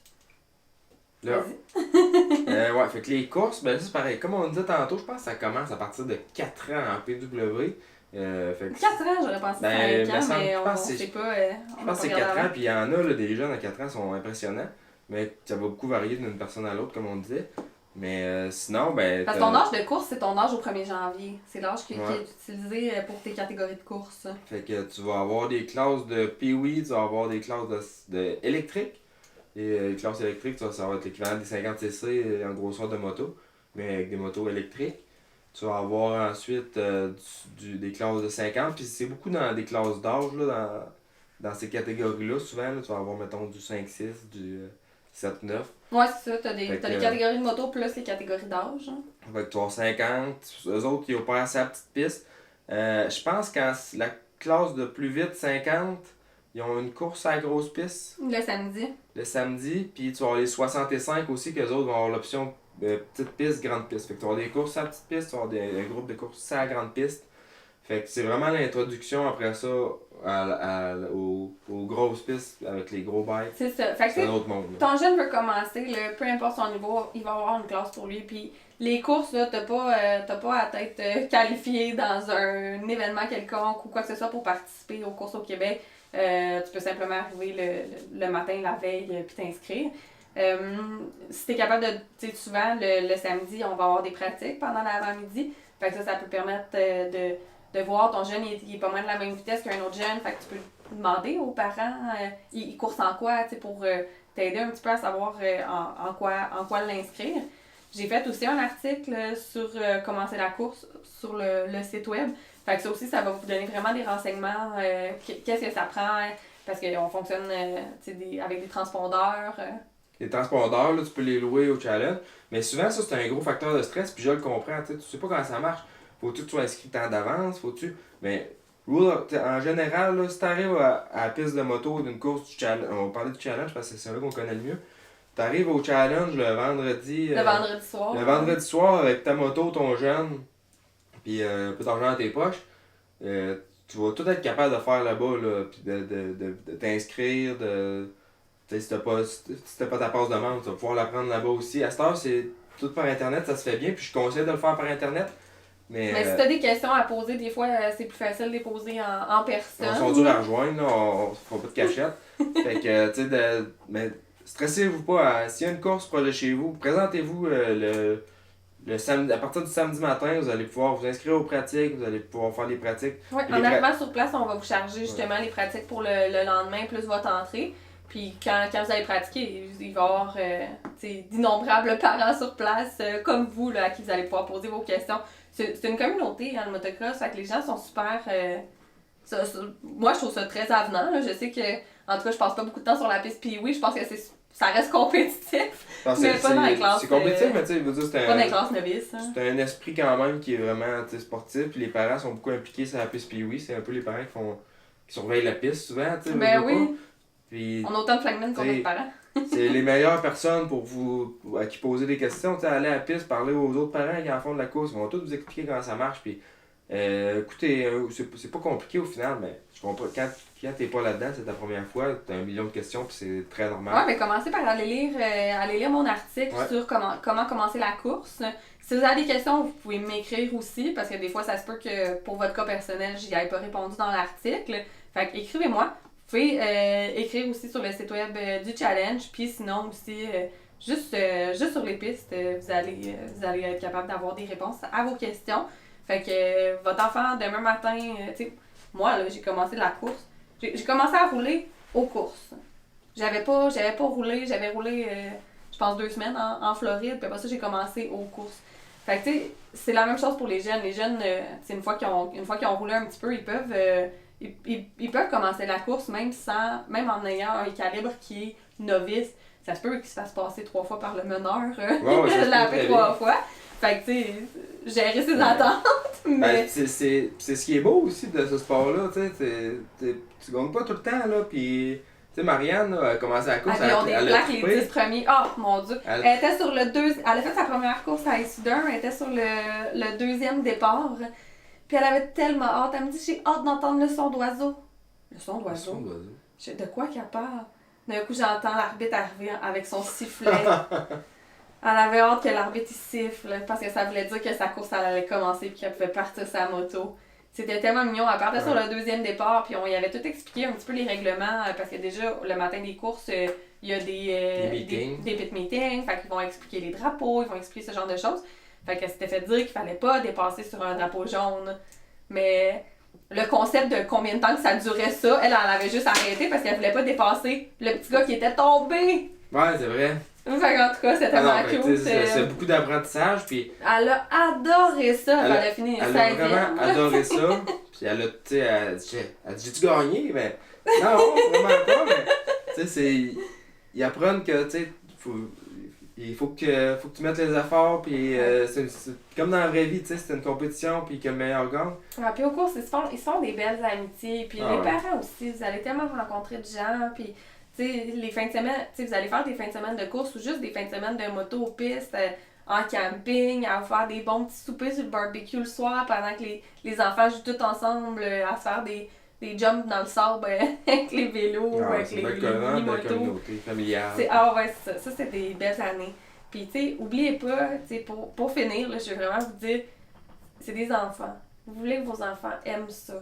Là, Vas-y. ouais, fait que les courses, ben là, c'est pareil. Comme on disait tantôt, je pense que ça commence à partir de 4 ans en PW. Fait que 4 ans, j'aurais pensé Ben, 5 ans, me mais je on pense que sait c'est- pas. je pense que c'est 4 ans, puis il y en a, là, des jeunes à 4 ans sont impressionnants. Mais ça va beaucoup varier d'une personne à l'autre, comme on disait. Mais sinon, ben. Parce que ton âge de course, c'est ton âge au 1er janvier. C'est l'âge qui Ouais. est utilisé pour tes catégories de course. Fait que tu vas avoir des classes de Pee-Wee, tu vas avoir des classes de électriques. Et les classes électriques, ça va être l'équivalent des 50cc en grosseur de moto, mais avec des motos électriques. Tu vas avoir ensuite des classes de 50, puis c'est beaucoup dans des classes d'âge, là, dans ces catégories-là. Souvent, là, tu vas avoir, mettons, du 5-6, du 7-9. Ouais, c'est ça. T'as Fait les que- catégories de moto plus les catégories d'âge. Hein. Fait que tu vas avoir 50. Eux autres, ils opèrent assez à la petite piste. Je pense qu'en la classe de plus vite, 50, ils ont une course à la grosse piste Le samedi. le samedi. Puis tu vas avoir les 65 aussi, qu'eux autres vont avoir l'option petite piste, grande piste. Fait que tu vas avoir des courses à la petite piste, tu vas avoir un groupe de courses à la grande piste. Fait que c'est vraiment l'introduction après ça aux grosses pistes avec les gros bikes. C'est ça. Fait que C'est un autre monde. Là. ton jeune veut commencer, là, peu importe son niveau, il va avoir une classe pour lui. Puis les courses, là, t'as pas à t'être qualifié dans un événement quelconque ou quoi que ce soit pour participer aux courses au Québec. Tu peux simplement arriver le matin, la veille, puis t'inscrire. Si t'es capable de, tu sais, souvent, le samedi, on va avoir des pratiques pendant l'avant-midi. Fait que ça peut permettre de voir ton jeune, il est pas mal de la même vitesse qu'un autre jeune. Fait que tu peux demander aux parents, il course en quoi, tu sais, pour t'aider un petit peu à savoir en quoi l'inscrire. J'ai fait aussi un article sur comment c'est la course sur le site web. Fait que ça aussi, ça va vous donner vraiment des renseignements. Qu'est-ce que ça prend? Parce qu'on fonctionne avec des transpondeurs. Les transpondeurs, là, tu peux les louer au challenge. Mais souvent, ça, c'est un gros facteur de stress, puis je le comprends. Tu sais pas comment ça marche. Faut-tu que tu sois inscrit tant d'avance? Faut-tu. Mais, en général, là, si tu arrives à la piste de moto d'une course du challenge, on va parler du challenge parce que c'est là qu'on connaît le mieux. Tu arrives au challenge le vendredi. Le vendredi soir. Le vendredi soir avec ta moto, ton jeune, puis un peu d'argent dans tes poches. Tu vas tout être capable de faire là-bas, là, puis de t'inscrire, si t'as pas ta passe de membre, tu vas pouvoir la prendre là-bas aussi. À cette heure, c'est tout par internet, ça se fait bien, puis je conseille de le faire par internet. Mais si t'as des questions à poser, des fois, c'est plus facile de les poser en personne. on sont durs à rejoindre, là, on fera pas de cachette. Fait que, tu sais, mais stressez-vous pas. S'il y a une course proche de chez vous, présentez-vous le samedi, à partir du samedi matin, vous allez pouvoir vous inscrire aux pratiques, vous allez pouvoir faire les pratiques. Oui, en arrivant sur place, on va vous charger justement les pratiques pour le lendemain, plus votre entrée. Puis quand vous allez pratiquer, il va y avoir d'innombrables parents sur place, comme vous, là, à qui vous allez pouvoir poser vos questions. C'est une communauté, hein, le motocross, fait que les gens sont super... moi, je trouve ça très avenant. Là. Je sais que, en tout cas, je passe pas beaucoup de temps sur la piste, puis oui, je pense que ça reste compétitif. Mais pas dans les classes. C'est compétitif, mais tu sais, je veux dire, Pas dans les classes novices. Hein. c'est un esprit quand même qui est vraiment sportif, puis les parents sont beaucoup impliqués sur la piste, puis oui, c'est un peu les parents qui surveillent la piste souvent, tu sais. Ben oui. Puis, on a autant de flagmen qu'on a de parents. c'est les meilleures personnes pour à qui poser des questions, tu sais, aller à la piste, parler aux autres parents qui en font de la course, ils vont tous vous expliquer comment ça marche, puis écoutez, c'est pas compliqué au final, mais je comprends, quand t'es pas là-dedans, c'est ta première fois, t'as 1 million de questions, puis c'est très normal. Ouais, mais commencez par aller lire mon article sur comment commencer la course. Si vous avez des questions, vous pouvez m'écrire aussi, parce que des fois, ça se peut que pour votre cas personnel, j'y ai pas répondu dans l'article. Fait que écrivez-moi. Vous pouvez écrire aussi sur le site web du challenge, puis sinon aussi, juste sur les pistes, vous allez être capable d'avoir des réponses à vos questions. Fait que votre enfant, demain matin, tu sais, moi, là, j'ai commencé la course. J'ai commencé à rouler aux courses. J'avais pas roulé, j'avais roulé, je pense, 2 semaines en Floride, puis après ça, j'ai commencé aux courses. Fait que, tu sais, c'est la même chose pour les jeunes. Les jeunes, une fois qu'ils ont roulé un petit peu, ils peuvent commencer la course même en ayant un calibre qui est novice. Ça se peut qu'ils se fassent passer 3 fois par le meneur. Je l'ai appelé 3 fois. Fait que, tu sais, gérer ses attentes. Mais... Ben, c'est ce qui est beau aussi de ce sport-là, tu sais. Tu gagnes pas tout le temps, là. Puis, tu sais, Marianne, là, a commencé la course. Ils ont des plaques les 10 premiers. Oh mon Dieu. Elle était sur le 2. Elle a fait sa première course à Issoudun. Elle était sur le 2e départ. Puis elle avait tellement hâte. Elle me dit, j'ai hâte d'entendre le son d'oiseau. Le son d'oiseau? De quoi qu'elle parle? D'un coup, j'entends l'arbitre arriver avec son sifflet. Elle avait hâte que l'arbitre il siffle parce que ça voulait dire que sa course elle allait commencer et qu'elle pouvait partir sa moto. C'était tellement mignon. Elle partait sur le deuxième départ puis on y avait tout expliqué un petit peu les règlements parce que déjà le matin des courses, il y a des pit meetings. Fait qu'ils vont expliquer les drapeaux, ils vont expliquer ce genre de choses. Fait que c'était fait dire qu'il fallait pas dépasser sur un drapeau jaune. Mais le concept de combien de temps que ça durait ça, elle avait juste arrêté parce qu'elle voulait pas dépasser le petit gars qui était tombé. Ouais, c'est vrai. Fait qu'en tout cas, c'était tellement cool. C'est beaucoup d'apprentissage, puis... Elle a adoré ça, elle a fini Elle a vraiment adoré ça, puis elle a, tu sais, elle dit, j'ai-tu gagné? Mais non, vraiment pas, mais tu sais, ils apprennent que, tu sais, il faut que tu mettes les efforts, puis c'est comme dans la vraie vie, tu sais, c'est une compétition, puis que le meilleur gagne. Ouais, puis au cours, ils se font des belles amitiés, puis les parents aussi, vous allez tellement rencontrer de gens, puis... Tu sais, les fins de semaine, tu sais, vous allez faire des fins de semaine de course ou juste des fins de semaine de moto aux pistes, en camping, à faire des bons petits soupers sur le barbecue le soir pendant que les enfants jouent tous ensemble, à se faire des jumps dans le sable avec les vélos, avec les mini-motos. Ah ouais, c'est ça. Ça, c'est des belles années. Puis, tu sais, oubliez pas, tu sais, pour finir, là, je veux vraiment vous dire, c'est des enfants. Vous voulez que vos enfants aiment ça.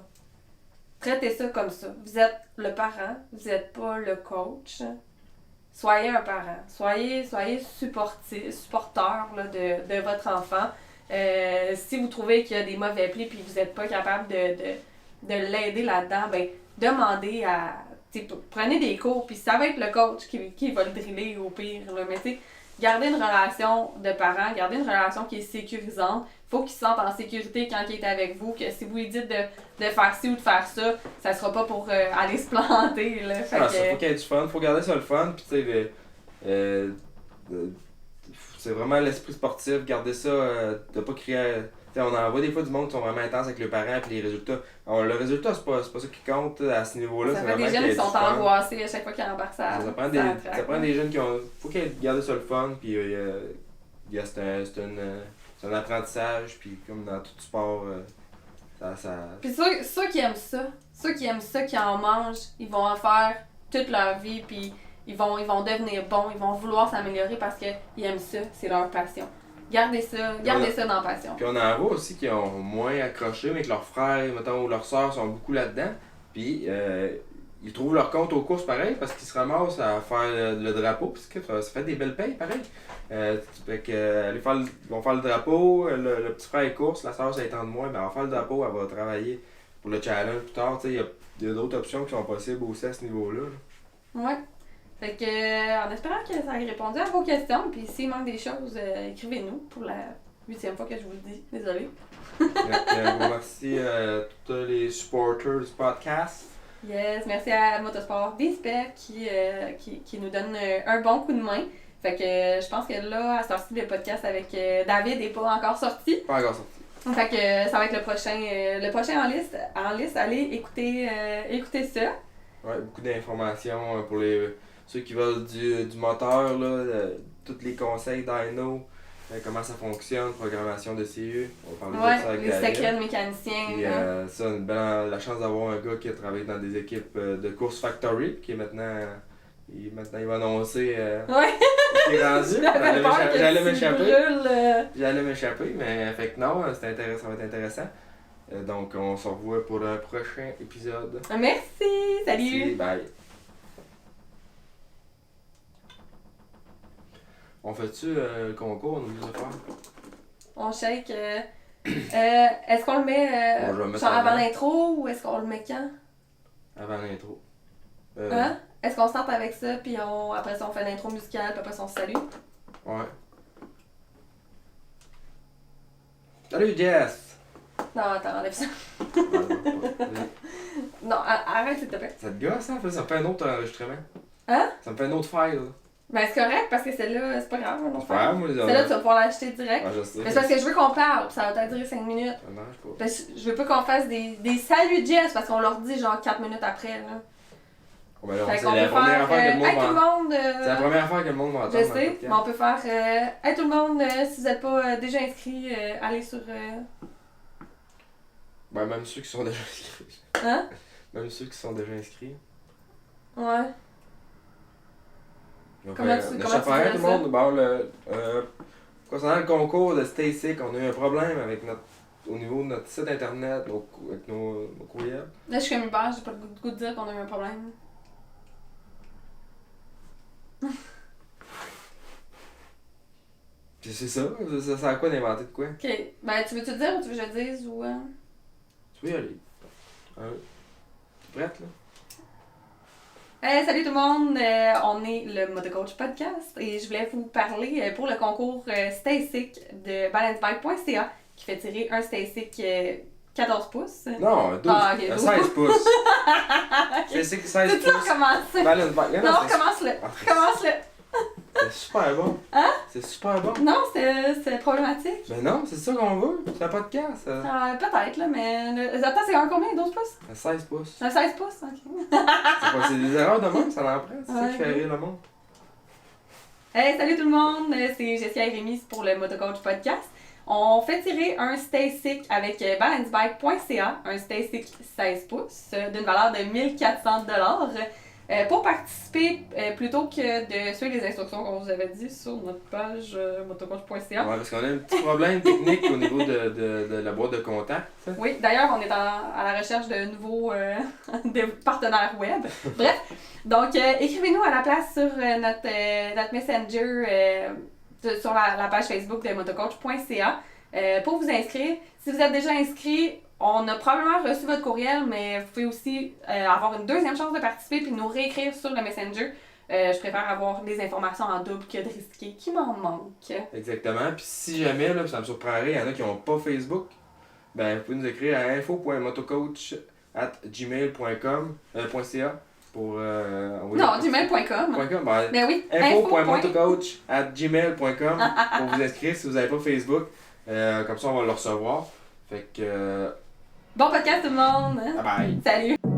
Traitez ça comme ça. Vous êtes le parent, vous n'êtes pas le coach. Soyez un parent. Soyez supporteur là, de votre enfant. Si vous trouvez qu'il y a des mauvais plis et que vous n'êtes pas capable de l'aider là-dedans, ben demandez à... Prenez des cours, puis ça va être le coach qui va le driller au pire. Là. Mais tu sais, gardez une relation de parent, gardez une relation qui est sécurisante. Il faut qu'il se sente en sécurité quand il est avec vous, que si vous lui dites de faire ci ou de faire ça, ça sera pas pour aller se planter. Là. Faut qu'il y ait du fun, faut garder ça le fun, puis tu sais, c'est vraiment l'esprit sportif, garder ça, de pas crier... T'sais, on en voit des fois du monde qui sont vraiment intenses avec le parent et les résultats. Alors, le résultat, c'est pas ça qui compte à ce niveau-là. Ça fait des jeunes qui sont angoissés à chaque fois qu'ils embarquent ça. Ça prend des jeunes qui ont... Faut qu'ils gardent ça le fun, puis c'est un apprentissage, puis comme dans tout sport, ça... Puis ceux qui aiment ça, qui en mangent, ils vont en faire toute leur vie, puis ils vont devenir bons, ils vont vouloir s'améliorer parce qu'ils aiment ça, c'est leur passion. Gardez ça dans la passion. Puis on en voit aussi qui ont moins accroché, mais que leurs frères, mettons, ou leurs sœurs sont beaucoup là-dedans. Puis ils trouvent leur compte aux courses pareil, parce qu'ils se ramassent à faire le drapeau, parce que ça fait des belles payes pareil. Fait que, ils vont faire le drapeau, le petit frère est course, la sœur ça étend de moins, ben elle va faire le drapeau, elle va travailler pour le challenge plus tard. Il y a d'autres options qui sont possibles aussi à ce niveau-là. Ouais. Fait que, en espérant que ça ait répondu à vos questions, puis s'il manque des choses, écrivez-nous pour la 8e fois que je vous le dis. Désolée. Je vous remercie tous les supporters du podcast. Yes, merci à Motosport Bispec qui nous donne un bon coup de main. Fait que je pense que là, à sortir le podcast avec David n'est pas encore sorti. Pas encore sorti. Fait que ça va être le prochain en liste. Allez écouter ça. Ouais, beaucoup d'informations pour ceux qui veulent du moteur, là, tous les conseils dyno, comment ça fonctionne, programmation de CU. On va parler de ça avec les secrets de mécaniciens. Et ça, la chance d'avoir un gars qui a travaillé dans des équipes de course factory, qui est maintenant il va annoncer qu'il est rendu. J'allais m'échapper, mais fait que non, ça va être intéressant. Donc on se revoit pour un prochain épisode. Merci, salut! Merci, bye. On fait-tu le concours, on oublie de faire? On shake. Est-ce qu'on le met avant l'intro ou est-ce qu'on le met quand? Avant l'intro. Hein? Est-ce qu'on starte avec ça, puis après ça on fait l'intro musicale, puis après ça on se salue? Ouais. Salut Jess! Non, attends, enlève ça. Non, arrête s'il te plaît. Ça te gosse, hein? Ça me fait un autre enregistrement. Hein? Ça me fait un autre file. Ben c'est correct parce que celle-là, c'est pas grave. C'est pas grave, moi les celle-là, tu vas pouvoir l'acheter direct. Ouais, je sais. Mais c'est parce que je veux qu'on parle, puis ça va durer 5 minutes. Non, je sais pas. Parce que je veux pas qu'on fasse des saluts Jess parce qu'on leur dit genre 4 minutes après. Là. Oh, ben là, Fait c'est qu'on la peut première faire. affaire que le Hey tout le monde monde! C'est la première affaire que le monde va entendre. Je sais, mais on peut faire. Hey tout le monde, si vous n'êtes pas déjà inscrit, allez sur. Ben, même ceux qui sont déjà inscrits. Hein? Même ceux qui sont déjà inscrits. Ouais. Comment tu dirais tout le monde. Bon, concernant le concours de Stasic, on a eu un problème avec au niveau de notre site internet, avec nos courriels. Là, je suis comme Hubert, j'ai pas le goût de dire qu'on a eu un problème. Puis c'est ça sert à quoi d'inventer de quoi? Ok, ben tu veux-tu dire ou tu veux que je le dise ou... Tu peux y aller. T'es prête là? Hey, salut tout le monde, on est le Motocoach Podcast et je voulais vous parler pour le concours Stasic de balancebike.ca qui fait tirer un Stasic 14 pouces. Non, 12, Ah, ok, 12. 16 pouces. Stasic 16 Tu pouces. recommencer. Balance bike. Non, recommence-le. Recommence-le. C'est super bon. Hein? C'est super bon. Non, c'est problématique. Ben non, c'est ça qu'on veut. C'est un podcast. Peut-être, là, mais... Attends, c'est un combien? 12 pouces? 16 pouces. Un 16 pouces? Ok. C'est des erreurs de même, ça en prend. C'est ça qui fait rire le monde. Hey, salut tout le monde! C'est Jessia et Rémi pour le Motocoach Podcast. On fait tirer un Stasic avec balancebike.ca, un Stasic 16 pouces d'une valeur de 1400 $. Pour participer, plutôt que de suivre les instructions qu'on vous avait dit sur notre page motocoach.ca. Ouais, parce qu'on a un petit problème technique au niveau de la boîte de contact. Oui, d'ailleurs, on est à la recherche de nouveaux de partenaires web. Bref, donc écrivez-nous à la place sur notre Messenger, sur la page Facebook de motocoach.ca pour vous inscrire. Si vous êtes déjà inscrit, on a probablement reçu votre courriel, mais vous pouvez aussi avoir une deuxième chance de participer puis nous réécrire sur le Messenger. Je préfère avoir des informations en double que de risquer qui m'en manque. Exactement. Puis si jamais, là, ça me surprendrait, il y en a qui n'ont pas Facebook, ben vous pouvez nous écrire à info.motocoach@gmail.ca pour Non, gmail.com. Ben, Ben oui, info.motocoach@gmail.com pour vous inscrire si vous n'avez pas Facebook. Comme ça, on va le recevoir. Fait que... Bon podcast tout le monde! Bye bye! Salut!